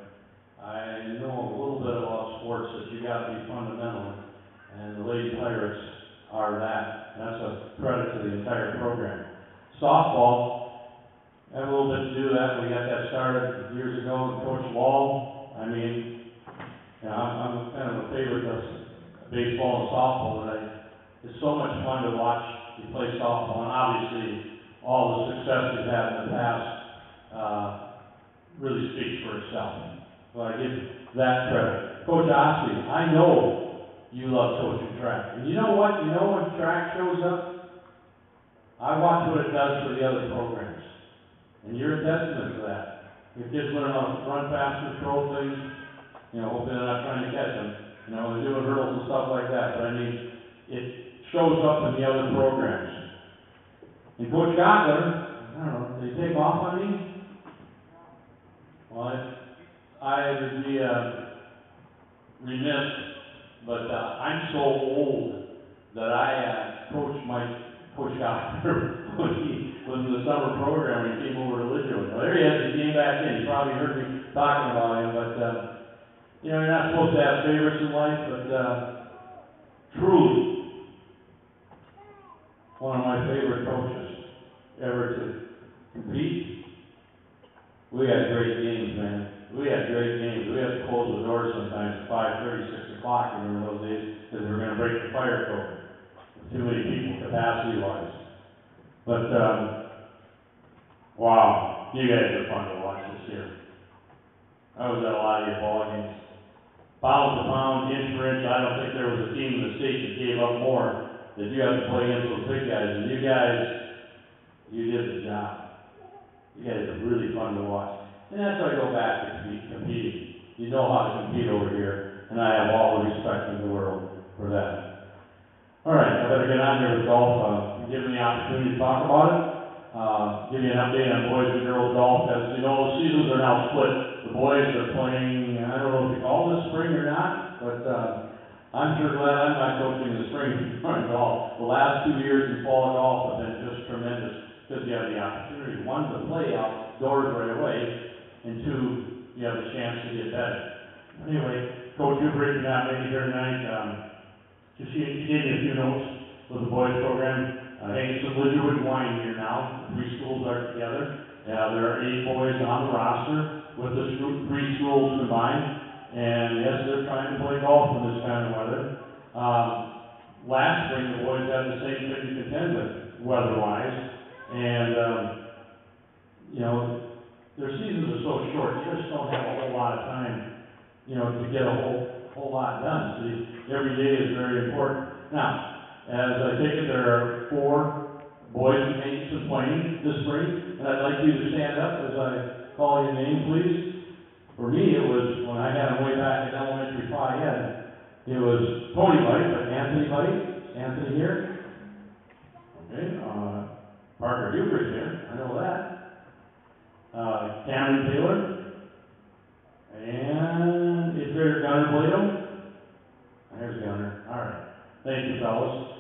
I know a little bit about sports that you got to be fundamental, and the Lady Pirates are that. That's a credit to the entire program. Softball, I have a little bit to do with that. We got that started years ago with Coach Wall. I mean, you know, I'm kind of a favorite of baseball and softball, but it's so much fun to watch you play softball, and obviously all the success you've had in the past really speaks for itself. So I give that credit. Coach Ospey, I know you love coaching track. And you know what? You know when track shows up? I watch what it does for the other programs. And you're a testament to that. Your kids learn how to run faster, throw things. You know, hopefully they're not trying to catch them. You know, they're doing hurdles and stuff like that. But I mean, it shows up in the other programs. And Coach Gottler, I don't know, did he take off on me? Well, I would be remiss, but I'm so old that I coached Coach Gottler when he was in the summer program when he came over to Lidgerwood. Now, there he is, he came back in. You probably heard me talking about him, but, you know, you're not supposed to have favorites in life, but truly, one of my favorite coaches ever to compete. We had great games, man. We had great games. We had to close the doors sometimes at 5:30, 6 o'clock, you remember those days, because we were going to break the fire code. Too many people, capacity-wise. But, wow, you guys are fun to watch this year. I was at a lot of your ball games. Pound for pound, inch for inch, I don't think there was a team in the state that gave up more that you have to play against those big guys. And you guys, you did the job. You guys are really fun to watch. And that's why I go back to competing. You know how to compete over here, and I have all the respect in the world for that. All right, I better get on here with golf. Given the opportunity to talk about it, give you an update on boys and girls golf. As you know, the seasons are now split. The boys are playing, I don't know if you call this spring or not, but I'm sure glad I'm not coaching in the spring in golf. The last 2 years in fall golf have been just tremendous because you have the opportunity, one, to play outdoors right away, and two, you have the chance to get better. Anyway, Coach Huber did not make it here tonight. She gave me a few notes with the boys program. Hankinson, Lidgerwood, and Wyoming now. The 3 schools are together. There are 8 boys on the roster with the 3 schools combined. And yes, they're trying to play golf in this kind of weather. Last spring, the boys had the same thing to contend with, weather-wise. And, you know, their seasons are so short, you just don't have a whole lot of time, you know, to get a whole lot done. So every day is very important. Now, as I take it, there are 4 boys this spring, and I'd like you to stand up as I call your name, please. For me, it was, when I had him way back in elementary Phi Ed, it was Tony White, but Anthony White. Is Anthony here? Okay, Parker Hubert's here, I know that. Cameron Taylor. And is there Gunnar Blato? There's Gunnar. All right. Thank you, fellas.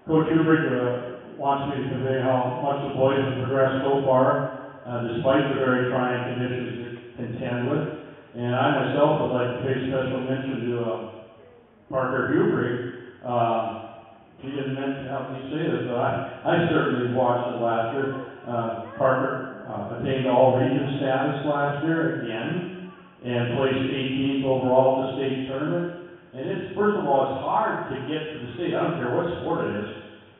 Coach Hubrick wants me to convey how much the boys have progressed so far, despite the very trying conditions they contend with. And I myself would like to pay special mention to Parker Hubrick. He didn't have me say this, but I certainly watched it last year. Parker attained all-region status last year again, and placed 18th overall at the state tournament. And it's, first of all, it's hard to get to the state. I don't care what sport it is,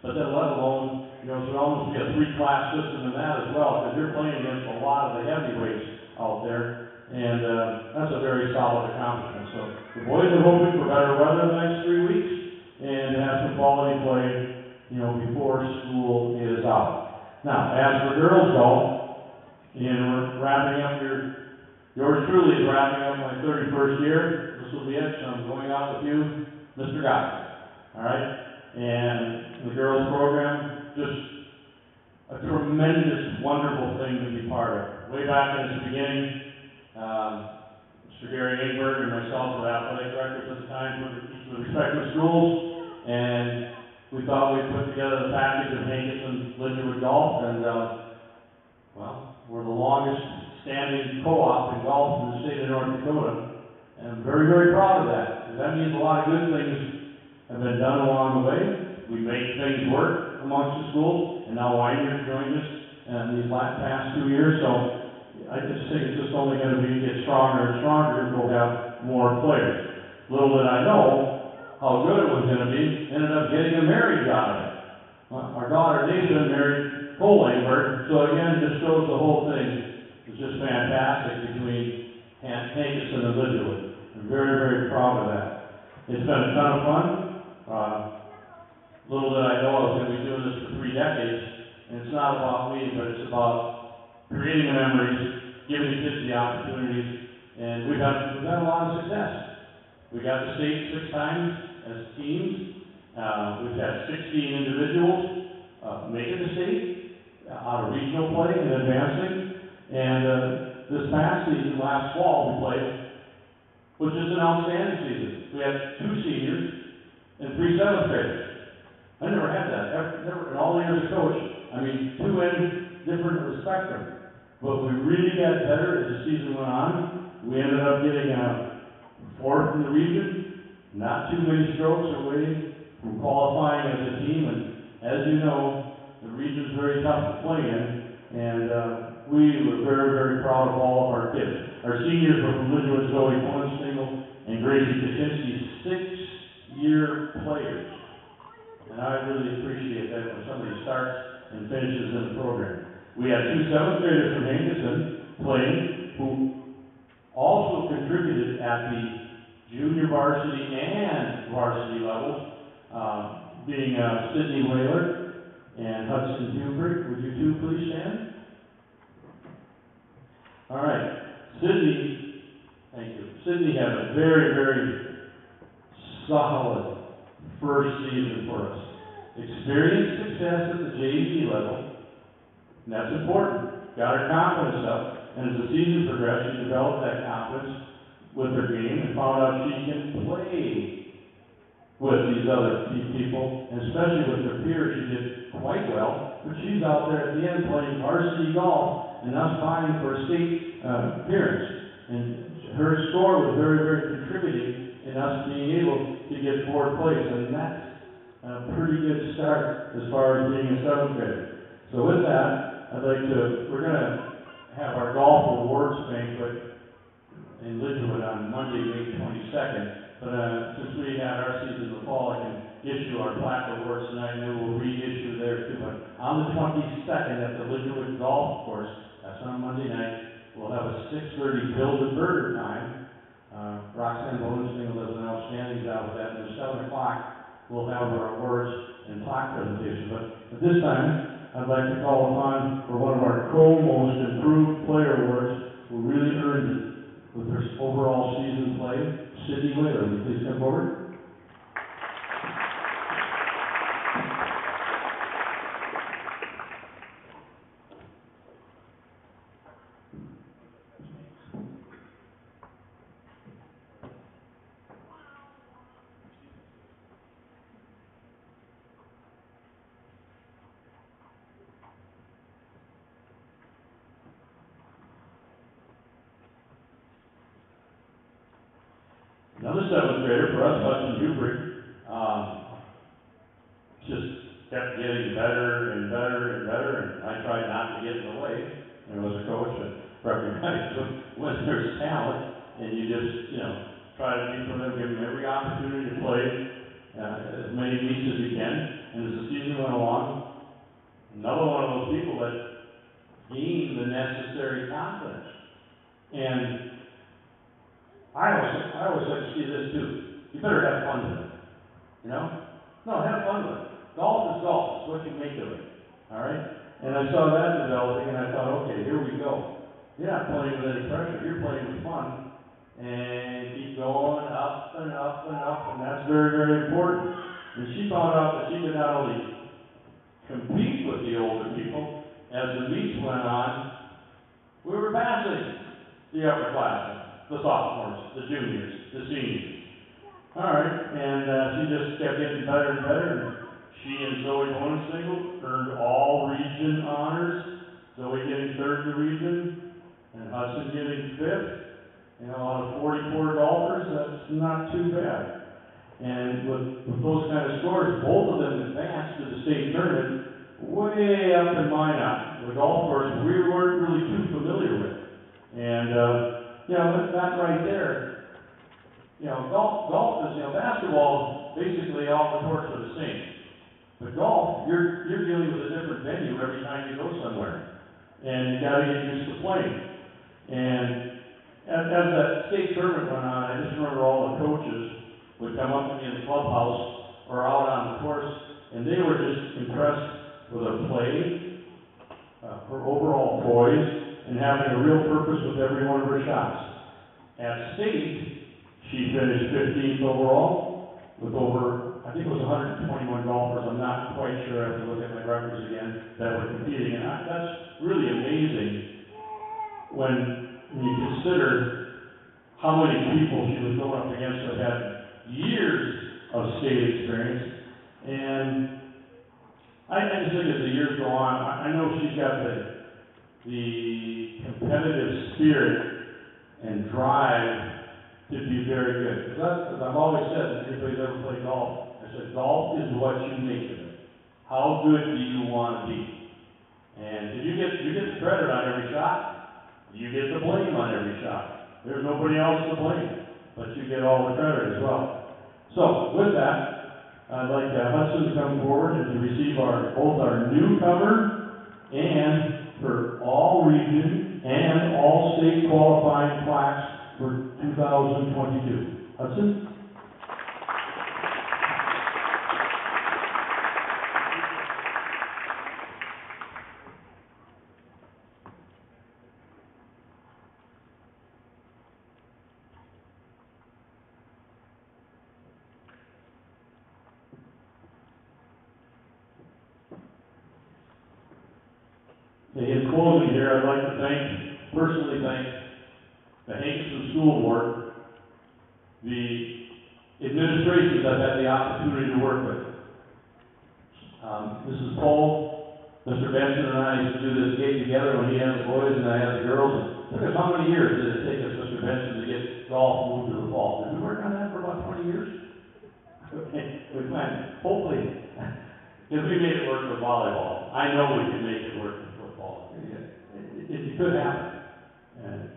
but then let alone, it should almost be a three-class system in that as well, because you're playing against a lot of the heavyweights out there, and that's a very solid accomplishment. So the boys are hoping for better weather the next 3 weeks, and to have some quality play, before school is out. Now, as for girls golf, we're wrapping up yours truly is wrapping up my 31st year. This will be it, so I'm going out with you, Mr. Gottlieb. All right? And the girls program, just a tremendous, wonderful thing to be part of. Way back in its beginning, Mr. Gary Ingberg and myself were athletic directors at the time for each of the respective schools, and we thought we'd put together the package of Hankinson Lidgerwood Golf, and we're the longest standing co-op in golf in the state of North Dakota, and I'm very, very proud of that, because that means a lot of good things have been done along the way. We make things work amongst the schools, and now Weiner's joined us in these past 2 years, so I just think it's just only going to get stronger and stronger. We'll have more players. Little did I know how good it was going to be, ended up getting a marriage out of it. Our daughter Nathan married Cole Langberg, so again, just shows the whole thing is just fantastic between Hankinson and Lidgerwood. I'm very, very proud of that. It's been a ton of fun. Little did I know I was going to be doing this for 3 decades, and it's not about me, but it's about creating the memories, giving the kids the opportunities, and we've had a lot of success. We got to state 6 times as teams. We've had 16 individuals make it to state out of regional play and advancing. And this past season, last fall, we played, was just an outstanding season. We had 2 seniors and 3 7th graders. I never had that, never in all the years of coach. I mean, 2 ends different of the spectrum. But we really got better as the season went on. We ended up getting 4th in the region, not too many strokes away from qualifying as a team. And as you know, the region's very tough to play in, and we were very, very proud of all of our kids. Our seniors were from Lidgerwood, Zoe Hohenstengel and Gracie Kaczynski, 6-year players. And I really appreciate that when somebody starts and finishes in the program. We had 2 7th graders from Hankinson playing, who also contributed at the junior varsity and varsity levels, being Sydney Whaler and Hudson Hubrick. Would you 2 please stand? All right. Sydney, thank you. Sydney had a very, very solid first season for us. Experienced success at the JV level, and that's important. Got her confidence up, and as the season progressed, she developed that confidence with her game and found out she can play with these other people, and especially with her peers. She did quite well, but she's out there at the end playing varsity golf and us vying for a state appearance. And her score was very, very contributing in us being able to get 4th place, and that's a pretty good start as far as being a 7th grader. So with that, we're going to have our golf awards banquet in Lidgerwood on Monday, May 22nd. But since we had our season in the fall, I can issue our plaque awards tonight, and then we'll reissue there too. But on the 22nd at the Lidgerwood Golf Course, that's on Monday night, we'll have a 6:30 build-a-burger time. Roxanne Bodenstengel does an outstanding job with that, and at 7 o'clock, we'll have our awards and plaque presentation. But at this time, I'd like to call upon for one of our co-most improved player awards, who really earned it with her overall season play, Sydney Whaler. Will you please come forward? Another seventh grader for us, Hudson Hubrig, just kept getting better and better and better, and I tried not to get in the way, as a coach, and recognize when there's talent, and you just, try to be for them, give them every opportunity to play, as many meets as you can, and as the season went along, another one of those people that gained the necessary confidence. And I always like to see this too. You better have fun with it. No, have fun with it. Golf is golf. It's what you make of it. All right? And I saw that developing, and I thought, okay, here we go. You're not playing with any pressure. You're playing with fun. And keep going up and up and up, and that's very, very important. And she found out that she could not only compete with the older people, as the meets went on, we were passing the upperclassmen, the sophomores, the juniors, the seniors. All right, and she just kept getting better and better, and she and Zoe Bowensingle earned all region honors, Zoe getting third in the region, and Hudson getting fifth. Out of 44 golfers, that's not too bad. And with those kind of scores, both of them advanced to the state tournament way up in Minot, the golf course we weren't really too familiar with. And, that right there, golf is, basketball, basically all the courts are the same. But golf, you're dealing with a different venue every time you go somewhere. And you got to get used to playing. And as that state tournament went on, I just remember all the coaches would come up to me in the clubhouse or out on the course, and they were just impressed with her play, her overall poise, and having a real purpose with every one of her shots. At state, she finished 15th overall with over, I think it was 121 golfers. I'm not quite sure. I have to look at my records again that were competing, and that's really amazing when you consider how many people she was going up against that had years of state experience. And I just think as the years go on, I know she's got the competitive spirit and drive to be very good. Because as I've always said, if anybody's ever played golf, I said, golf is what you make of it. How good do you want to be? And because you get the credit on every shot, you get the blame on every shot. There's nobody else to blame, but you get all the credit as well. So, with that, I'd like Hudson to come forward and to receive both our newcomer and for all region and all state qualifying plaques for 2022. Hudson? In closing here, I'd like to personally thank the Hankinson School Board, the administrations I've had the opportunity to work with. Mrs. Pohl, Mr. Benson and I used to do this gig together when he had the boys and I had the girls. It took us how many years did it take us, Mr. Benson, to get golf moved to the fall? Did we work on that for about 20 years? Okay, we planned, hopefully, because we made it work with volleyball. I know we can make it work with football. It could happen. And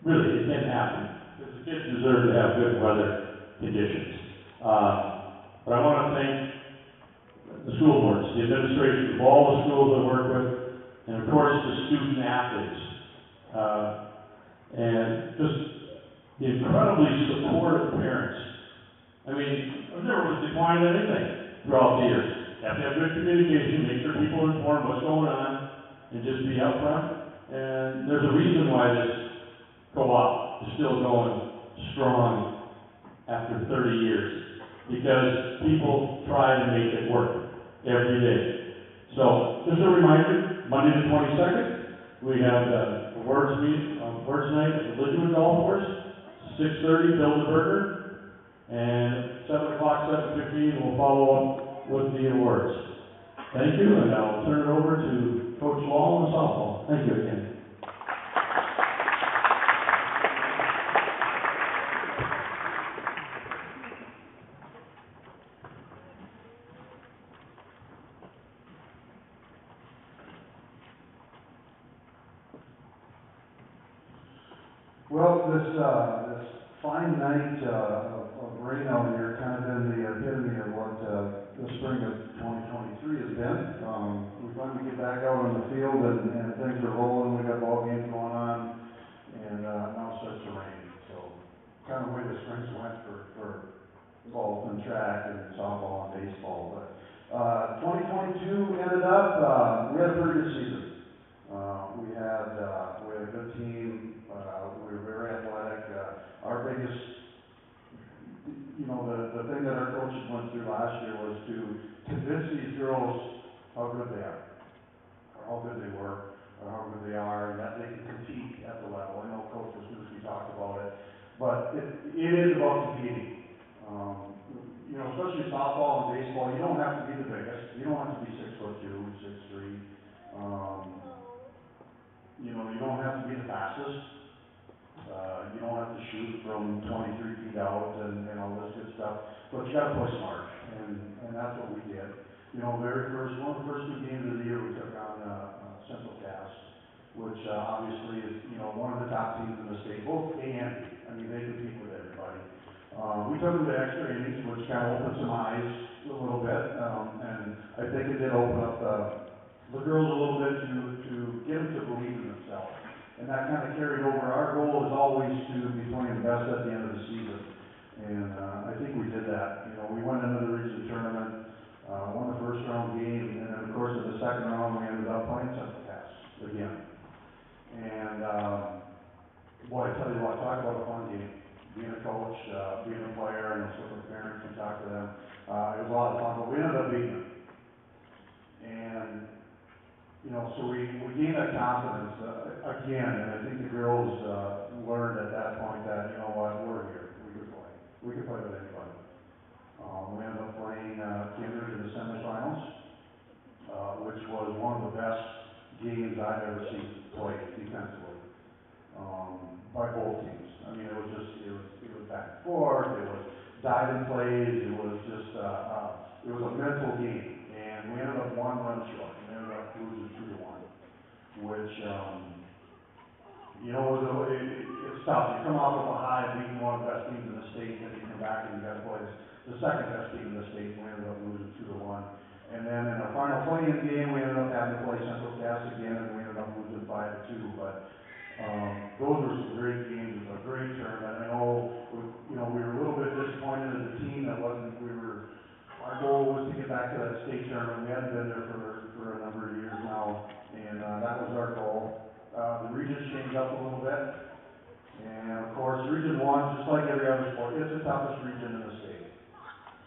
really, it can happen. Because the kids deserve to have good weather conditions. But I want to thank the school boards, the administrations of all the schools I work with, and of course the student athletes. And just the incredibly supportive parents. I mean, I've never was declined anything throughout the years. You have to have good communication, make sure people are informed what's going on, and just be upfront. And there's a reason why this co-op is still going strong after 30 years, because people try to make it work every day. So, just a reminder, Monday the 22nd, we have the awards night at the Lidgewood Golf Course, 6:30, build a burger, and 7 o'clock, 7:15, we'll follow up with the awards. Thank you, and I'll turn it over to Coach Wall in softball. Thank you again. Well, this fine night of rain out here kind of been the epitome of what the spring of 2023 has been. We finally get back out on the field and things are rolling. We got ball games going on, and now it starts to rain. So kind of the way the springs went for golf and track and softball and baseball. But 2022 ended up. We had a pretty good season. We had a good team. We were very athletic. Our biggest, the thing that our coaches went through last year was to convince these girls how good they are, or how good they were, or how good they are, and that they can compete at the level. I know Coach Wisniewski talked about it, but it is about competing. Especially softball and baseball, you don't have to be the biggest. You don't have to be 6'2", 6'3". You don't have to be the fastest. You don't have to shoot from 23 feet out and all this good stuff. But you got to play smart, and that's what we did. One of the first 2 games of the year, we took on Central Cass, which obviously is one of the top teams in the state, both A and B. I mean, they compete with everybody. We took them to extra innings, which kind of opened some eyes a little bit, and I think it did open up the girls a little bit to get them to believe in themselves. And that kind of carried over. Our goal is always to be playing the best at the end of the season. And I think we did that. We went into the region tournament, won the first round game, and then of course in the second round we ended up playing Central Cass again. And boy, I tell you what, talk about a fun game. Being a coach, being a player, and sit with parents and talk to them. It was a lot of fun, but we ended up beating them. And so we gained that confidence again, and I think the girls learned at that point that, you know what, we're here, we can play. We can play with anybody. We ended up playing Kindred in the semifinals, which was one of the best games I've ever seen played defensively, by both teams. I mean, it was back and forth, it was diving plays, it was just, it was a mental game. And we ended up 1 run short. We ended up losing 2-1, which, it's tough. You come off of a high of beating one of the best teams in the state, then you come back and you got to play the second best team in the state, and we ended up losing 2-1. And then in our final play-in game, we ended up having to play Central Cass again, and we ended up losing 5-2. But those were some great games. It was a great tournament. I know, we were a little bit disappointed as a team. Our goal was to get back to that state tournament. We hadn't been there for a number of years now, and that was our goal. The region's changed up a little bit, and of course, Region 1, just like every other sport, it's the toughest region in the state.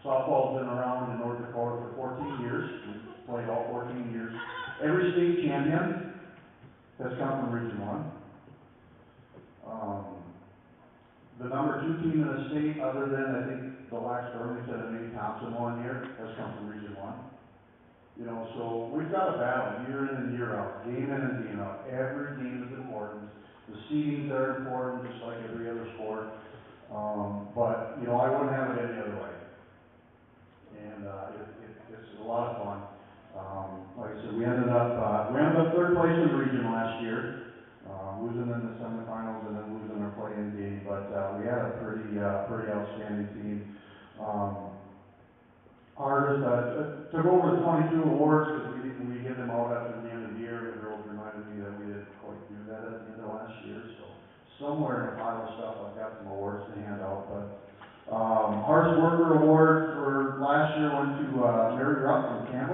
Softball's been around in North Dakota for 14 years. We've played all 14 years. Every state champion has come from Region 1. The number 2 team in the state, other than I think the Lax Burlington and maybe Thompson one year, has come from Region 1. So we've got a battle year in and year out, game in and game out. Every game is important. The seedings are important, just like every other sport. But I wouldn't have it any other way. And it's a lot of fun. Like I said, we ended up 3rd place in the region last year. Losing in the semifinals and then losing our play-in game, but we had a pretty outstanding team. Took over the 22 awards because we give them out after the end of the year, and the girls reminded me that we didn't quite do that at the end of last year. So somewhere in a pile of stuff, I've got some awards to hand out. But Hardest Worker Award for last year went to Mary Rupp from Campbell.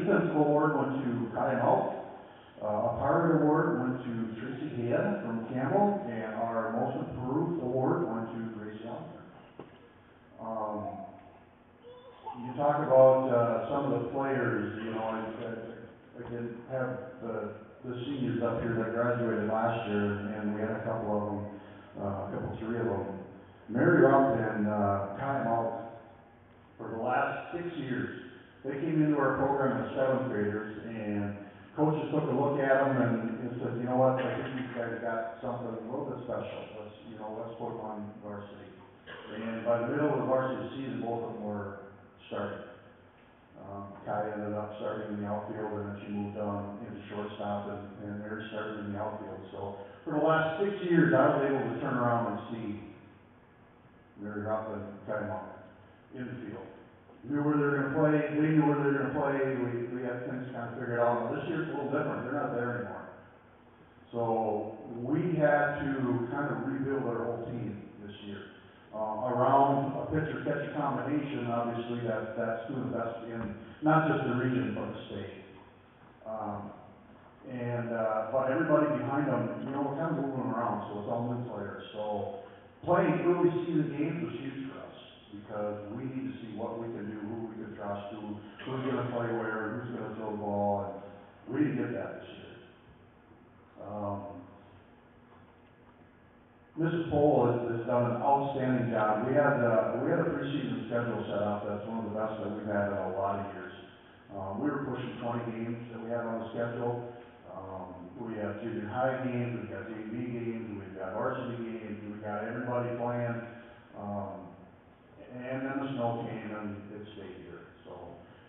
defensive award went to Kai Malt. A Pirate Award went to Tracy Haya from Campbell, and our Most Improved Award went to Gracie Hoffner. You talk about some of the players, you know, I didn't have the seniors up here that graduated last year, and we had a couple of them, three of them. Mary Rupp and Kai Malt, for the last 6 years, they came into our program as 7th graders, and coaches took a look at them and said, you know what, I think these guys got something a little bit special. Let's put them on varsity. And by the middle of the varsity season, both of them were starting. Kai ended up starting in the outfield, and then she moved on into shortstop, and Mary started in the outfield. So for the last 6 years, I was able to turn around and see Mary Rupp and Kai Malt in the field. Knew where they were going to play. They knew where they were going to play. We had things kind of figured out. Now this year it's a little different. They're not there anymore. So we had to kind of rebuild our whole team this year. Around a pitcher-catcher combination, obviously that's two of the best in not just the region but the state. But everybody behind them, you know, we're kind of moving them around, so it's all new players. So playing early season games was huge for us because we need to see what we can do, who we can trust, who's going to play where, and who's going to throw the ball, and we didn't get that this year. Mrs. Pohl has done an outstanding job. We had a preseason schedule set up that's one of the best that we've had in a lot of years. We were pushing 20 games that we had on the schedule. We have junior high games, we've got JV games, we've got varsity games, we've got everybody playing. And then the snow came and it stayed here. So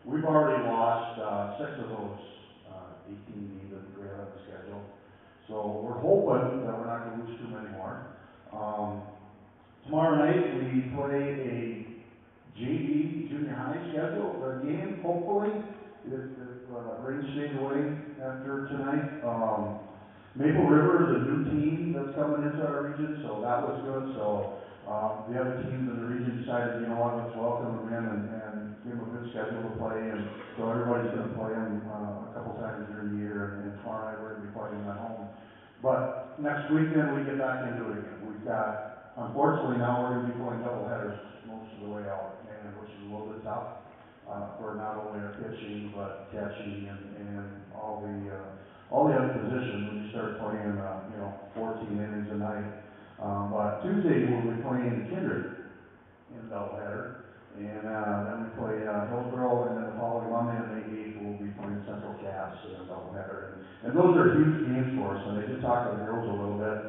we've already lost 6 of those 18 games I think we had on the schedule. So we're hoping that we're not going to lose too many more. Tomorrow night we play a JV junior high schedule game, hopefully, if rain stays away after tonight. Maple River is a new team that's coming into our region, so that was good. So the other teams in the region decided, you know what, let's welcome them in and give them a good schedule to play. And so everybody's going to play them a couple times during the year, and tomorrow night we're going to be playing them at home. But next week then we get back into it again. We've got, unfortunately now we're going to be playing double headers most of the way out, and which is a little bit tough for not only our pitching but catching and all the other positions when you start playing 14 innings a night. But Tuesday we'll be playing Kindred in a doubleheader, and then we play Hillsborough, and then the following Monday on May 8th we'll be playing Central Cass in a doubleheader, and those are huge games for us. And I did talk to the girls a little bit.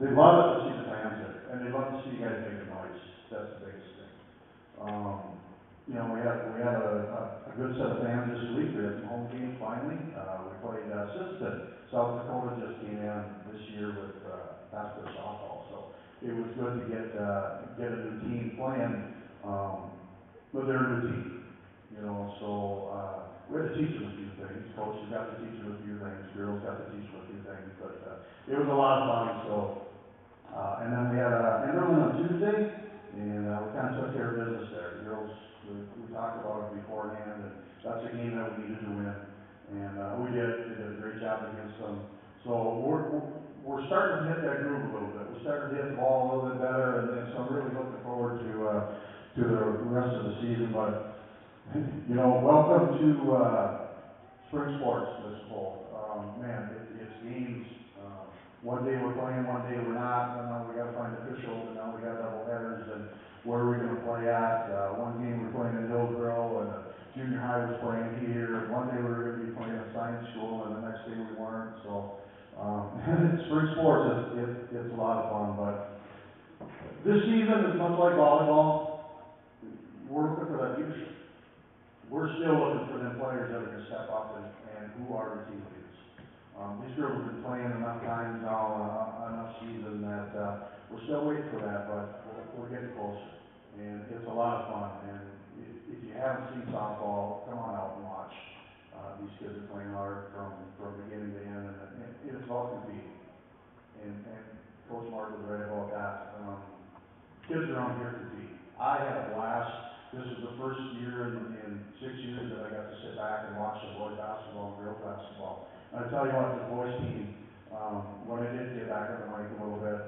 They love it to see the fans there, and they love to see you guys making noise. That's the biggest thing. We had a good set of fans this week. We had some home games finally. We played Sisseton. South Dakota just came in this year with half their softball, so it was good to get a new team playing. But they're a new team, so we had to teach them a few things. Coaches got to teach them a few things. Girls got to teach them a few things. But it was a lot of fun. So and then we had Enderlin on Tuesday, and we kind of took care of business there. The girls, we talked about it beforehand, and that's a game that we needed to win, and we did. They did a great job against them. So we're starting to hit that groove a little bit. We're starting to hit the ball a little bit better, and so I'm really looking forward to the rest of the season. But welcome to spring sports, Mrs. Pohl. Man, it's games. One day we're playing, one day we're not. Then now we got to find officials, and now we got double headers, and where are we going to play at? One game we were playing in Hillsborough, and the junior high was playing here, and one day we were going to be playing at science school, and the next day we weren't. So spring sports, it's a lot of fun. But this season is much like volleyball. We're looking for that leadership. We're still looking for them players that are going to step up and who are the team leaders. These girls have been playing enough times now, enough season that we're still waiting for that, but we're getting closer. And it's a lot of fun. And if you haven't seen softball, come on out and watch. These kids are playing hard from beginning to end, and it's about competing. And Coach Mark was right about that. Kids around here compete. I had a blast this was the first year in 6 years that I got to sit back and watch the boys basketball and girls basketball. And I tell you what, the boys team, when I did get back on the mic a little bit,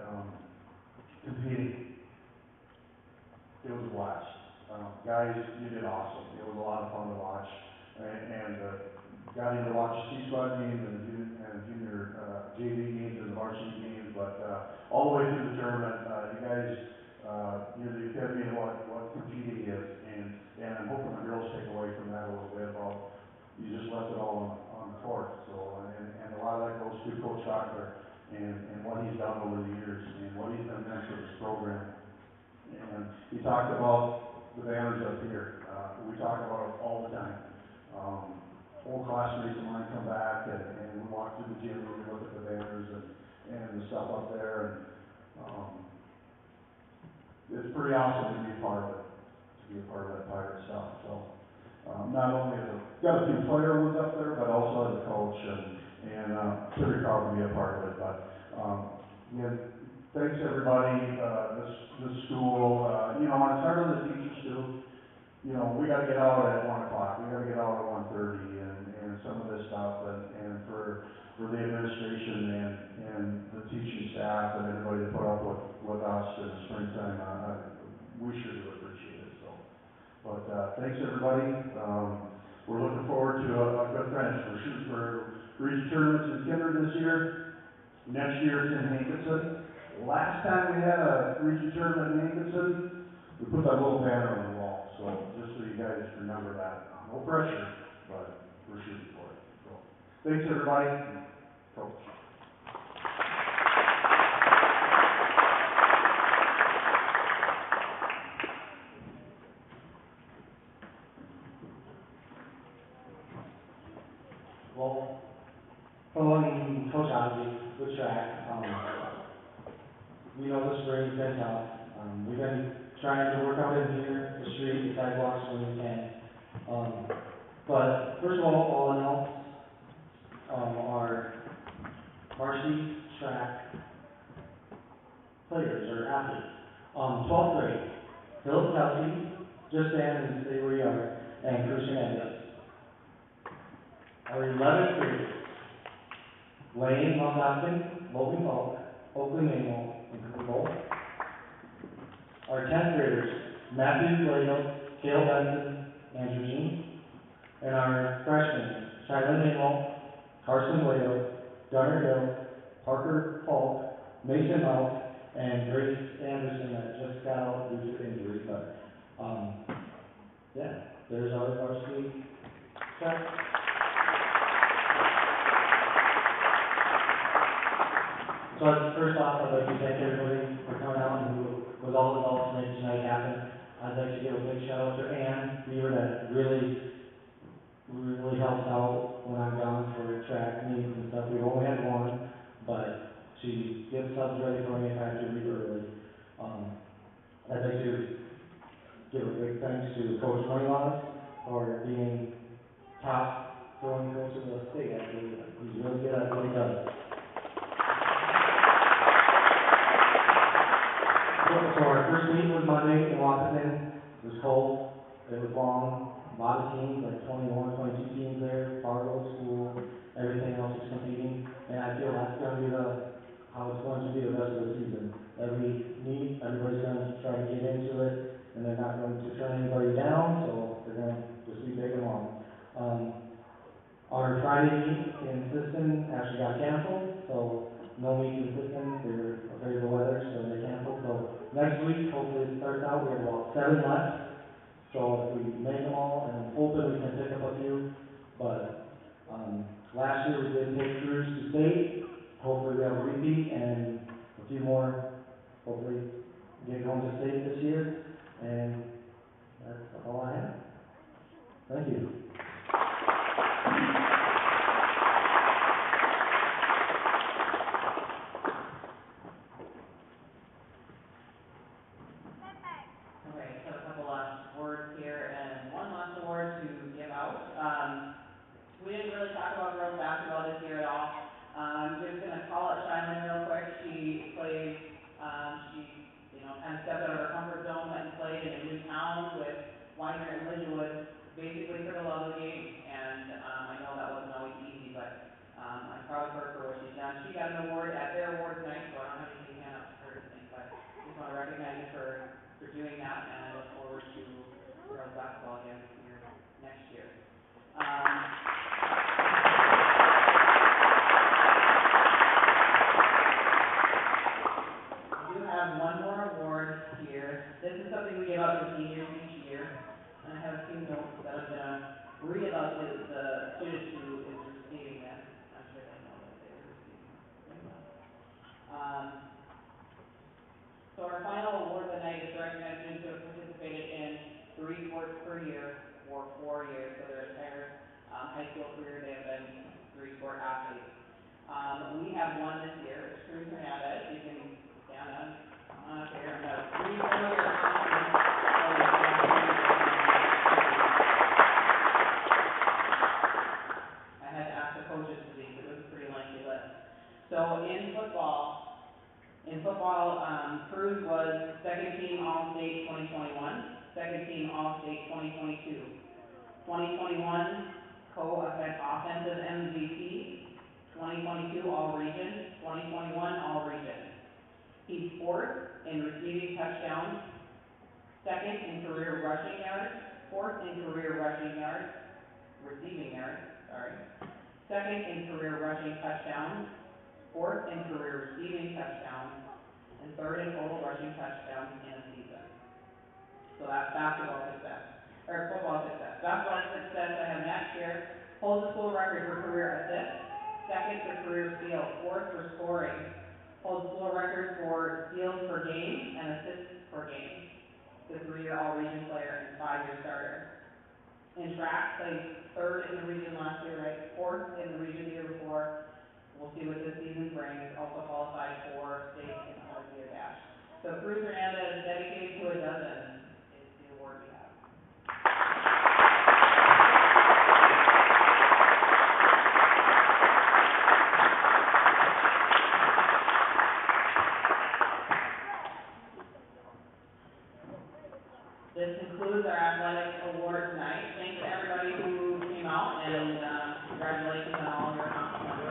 competing, it was a blast. Guys, you did awesome. It was a lot of fun to watch. And got into watch the C-Squad games and junior JV games and the varsity games, but all the way through the tournament, you guys, you're the epitome of what competing is, and I'm hoping the girls take away from that a little bit about you just left it all on the court. So and a lot of that goes to Coach Cochler and what he's done over the years and what he's done for this program. And he talked about the banners up here. We talk about it all the time. Old classmates of mine come back and we walk through the gym and we look at the banners and the stuff up there. And it's pretty awesome to be a part of it, to be a part of that Pirate stuff. So not only as got a few player ones up there, but also as a coach and pretty proud to be a part of it. But again, thanks everybody, this school, you know, and it's hard on the teachers too. You know, we gotta get out at 1 o'clock, we gotta get out at 1:30 and some of this stuff and for the administration and the teaching staff and everybody that put up with us in the springtime, we sure do appreciate it, so. But, thanks everybody, we're looking forward to a good finish. We're shooting for region tournaments in Kinder this year. Next year it's in Hankinson. Last time we had a region tournament in Hankinson, we put that little banner on the wall, so just so you guys remember that. No pressure, but we're shooting for it. So, thanks everybody. Coach. Well, following Coach Ozzie with track, we know the spring's been tough. We've been trying to work out in here, the street, the sidewalks when we can. But first of all announce our varsity track players or athletes. 12th grade, Philip Kelsey, just stand and stay where you are, and Christian Edwards. Our 11th graders, Lane Mondopkin, Logan Falk, Oakley Manuel, and Cooper Bolt. Our 10th graders, Matthew Blado, Cale Benson, Andrew Jean. And our freshmen, Shylin Manuel, Carson Blado, Gunnar Hill, Parker Falk, Mason Mount, and Grace Anderson that just got out due to injury. But, yeah, there's our varsity track. So first off, I'd like to thank everybody for coming out and who was all involved to make tonight happen. I'd like to give a big shout out to Ann Beaver that really helps out when I'm gone for track meets and stuff. We've only had one, but she gets subs ready for me if I have to leave early. I'd like to give a big thanks to Coach Moneylaws for being top throwing coach of the state. Actually, he's really good at what he does. So our first meet was Monday in Washington. It was cold, it was long, a lot of teams, like 21, 22 teams there, Fargo, school, everything else was competing. And I feel that's going to be how it's going to be the rest of the season. Every meet, everybody's going to try to get into it, and they're not going to turn anybody down, so they're going to just be big and long. Our Friday meet in Sisson actually got canceled, so no meet in Sisson. They were afraid of the weather, so they canceled. So next week, hopefully it starts out. We have about 7 left. So if we make them all, and I'm hoping we can pick up a few. But last year we did take crews to state. Hopefully we have a repeat and a few more. Hopefully get going to state this year. And that's all I have. Thank you. We didn't really talk about girls basketball this year at all. I'm just gonna call out Shylin real quick. She plays, she, kind of stepped out of her comfort zone, went and played in a new town with Weiner and Lidgewood, basically for the love of the game. And, I know that wasn't always easy, but, I'm proud of her for what she's done. She got an award at their awards night, so I don't have anything to hand out to her or anything, but just wanna recognize you for doing that, and I look forward to girls basketball again here next year. We do have one more award here. This is something we give out to seniors each year, and I have a few notes that I'm gonna read about the student who is receiving this. I'm sure they know that they're receiving this. So our final award of the night is to recognize students who have participated in 3 sports per year for 4 years, so their entire high school career they have been 3-sport athletes. We have one this year. It's Cruz Hernandez. You can stand up, come on up here. I'm gonna read some of your accomplishments. I had to ask the coaches for these. It was a pretty lengthy list. So in football, Cruz was second team All-State 2021, second team All-State 2022, 2021 offensive MVP, 2022 All-Region, 2021 All-Region. He's fourth in receiving touchdowns, second in career rushing yards, fourth in career receiving yards, second in career rushing touchdowns, fourth in career receiving touchdowns, and third in total rushing touchdowns in a season. So that's football success. Basketball success I have next here, holds the school record for career assists, second for career steals, fourth for scoring, holds school record for steals per game and assists per game. The 3-year all-region player and 5-year starter. In track, placed third in the region last year, right? Fourth in the region the year before. We'll see what this season brings. Also qualified for state in the 100-meter dash. So Cruz Hernandez, dedicated to a dozen, is the award we have. This concludes our athletic award tonight. Thanks to everybody who came out, and congratulations on all your accomplishments.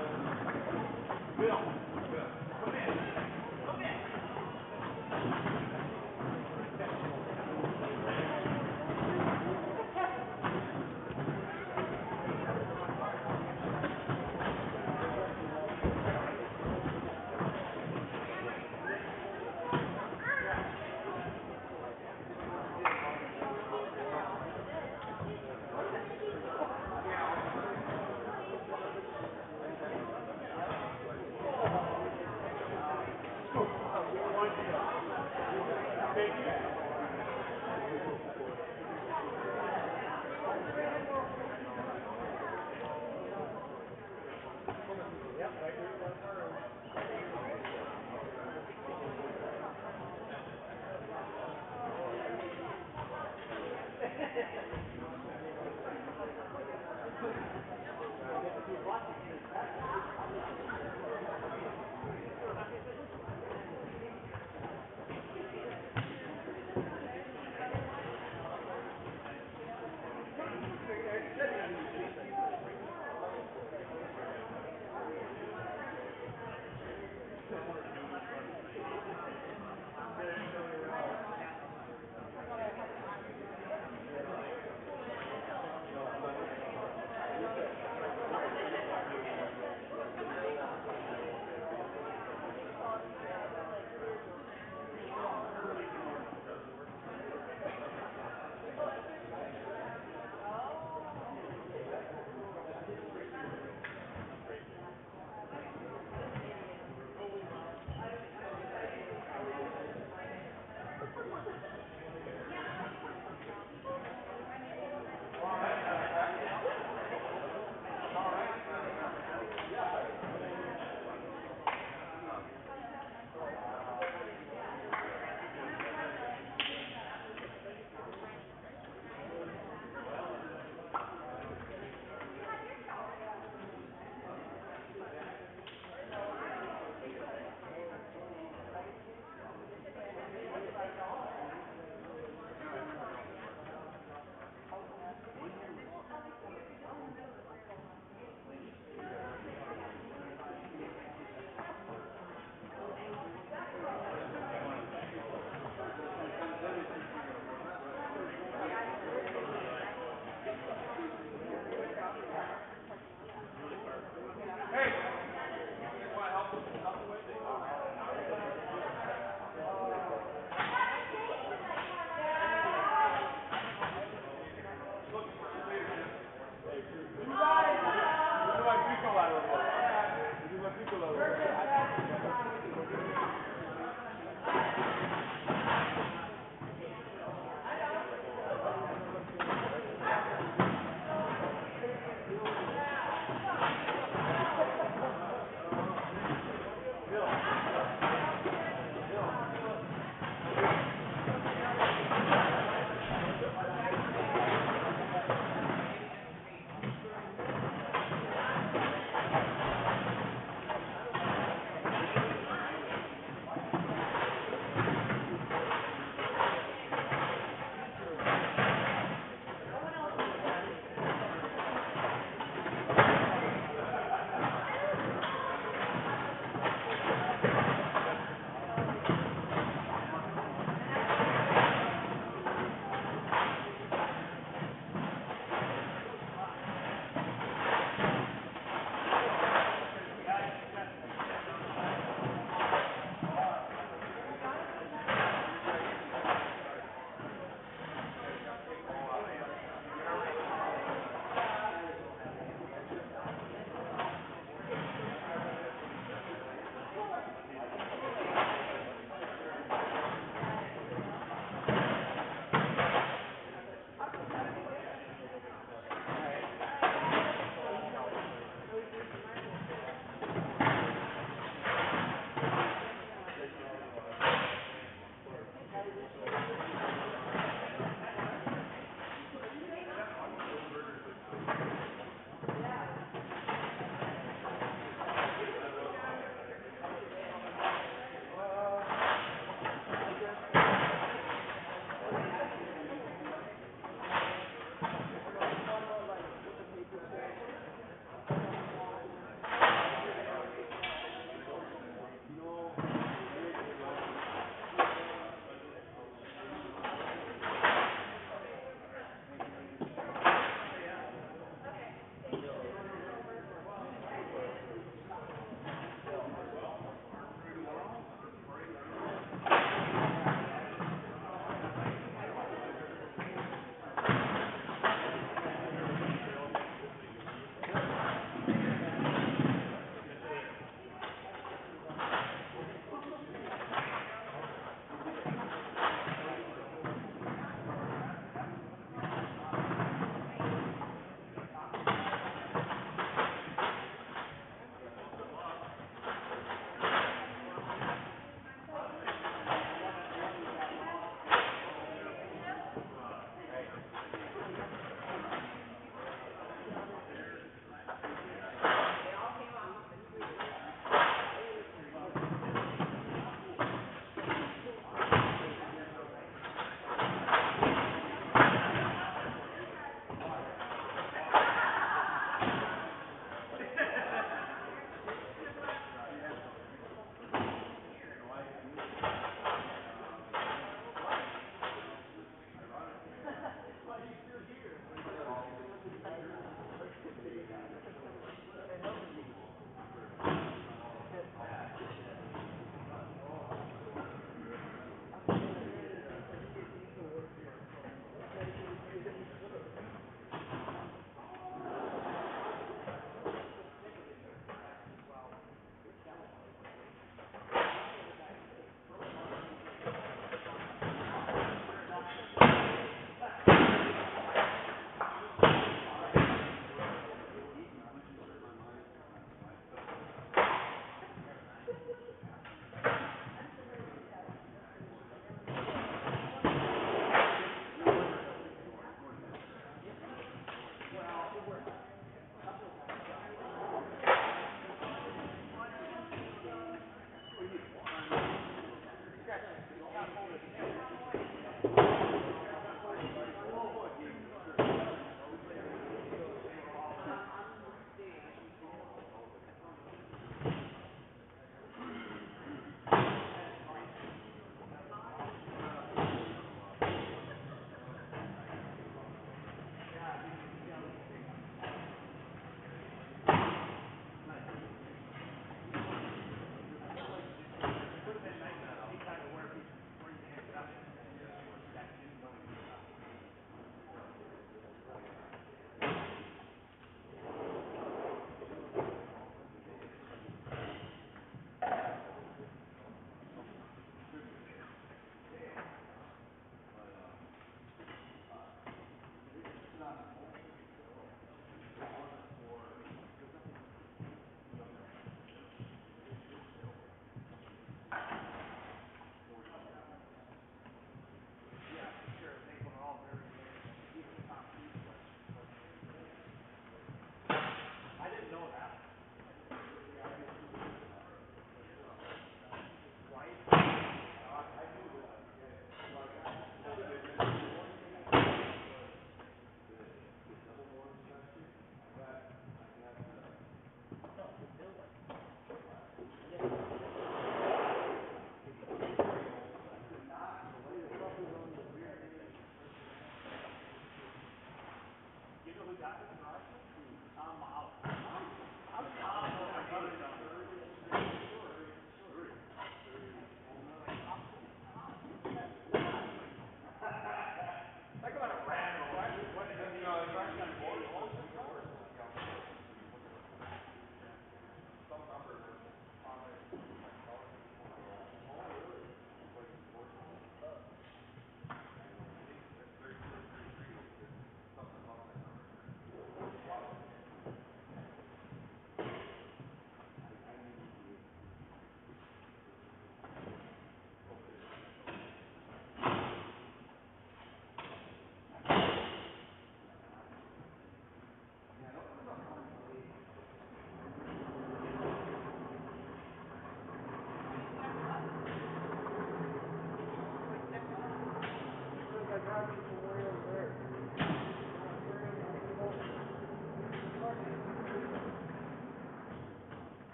know who got it for us?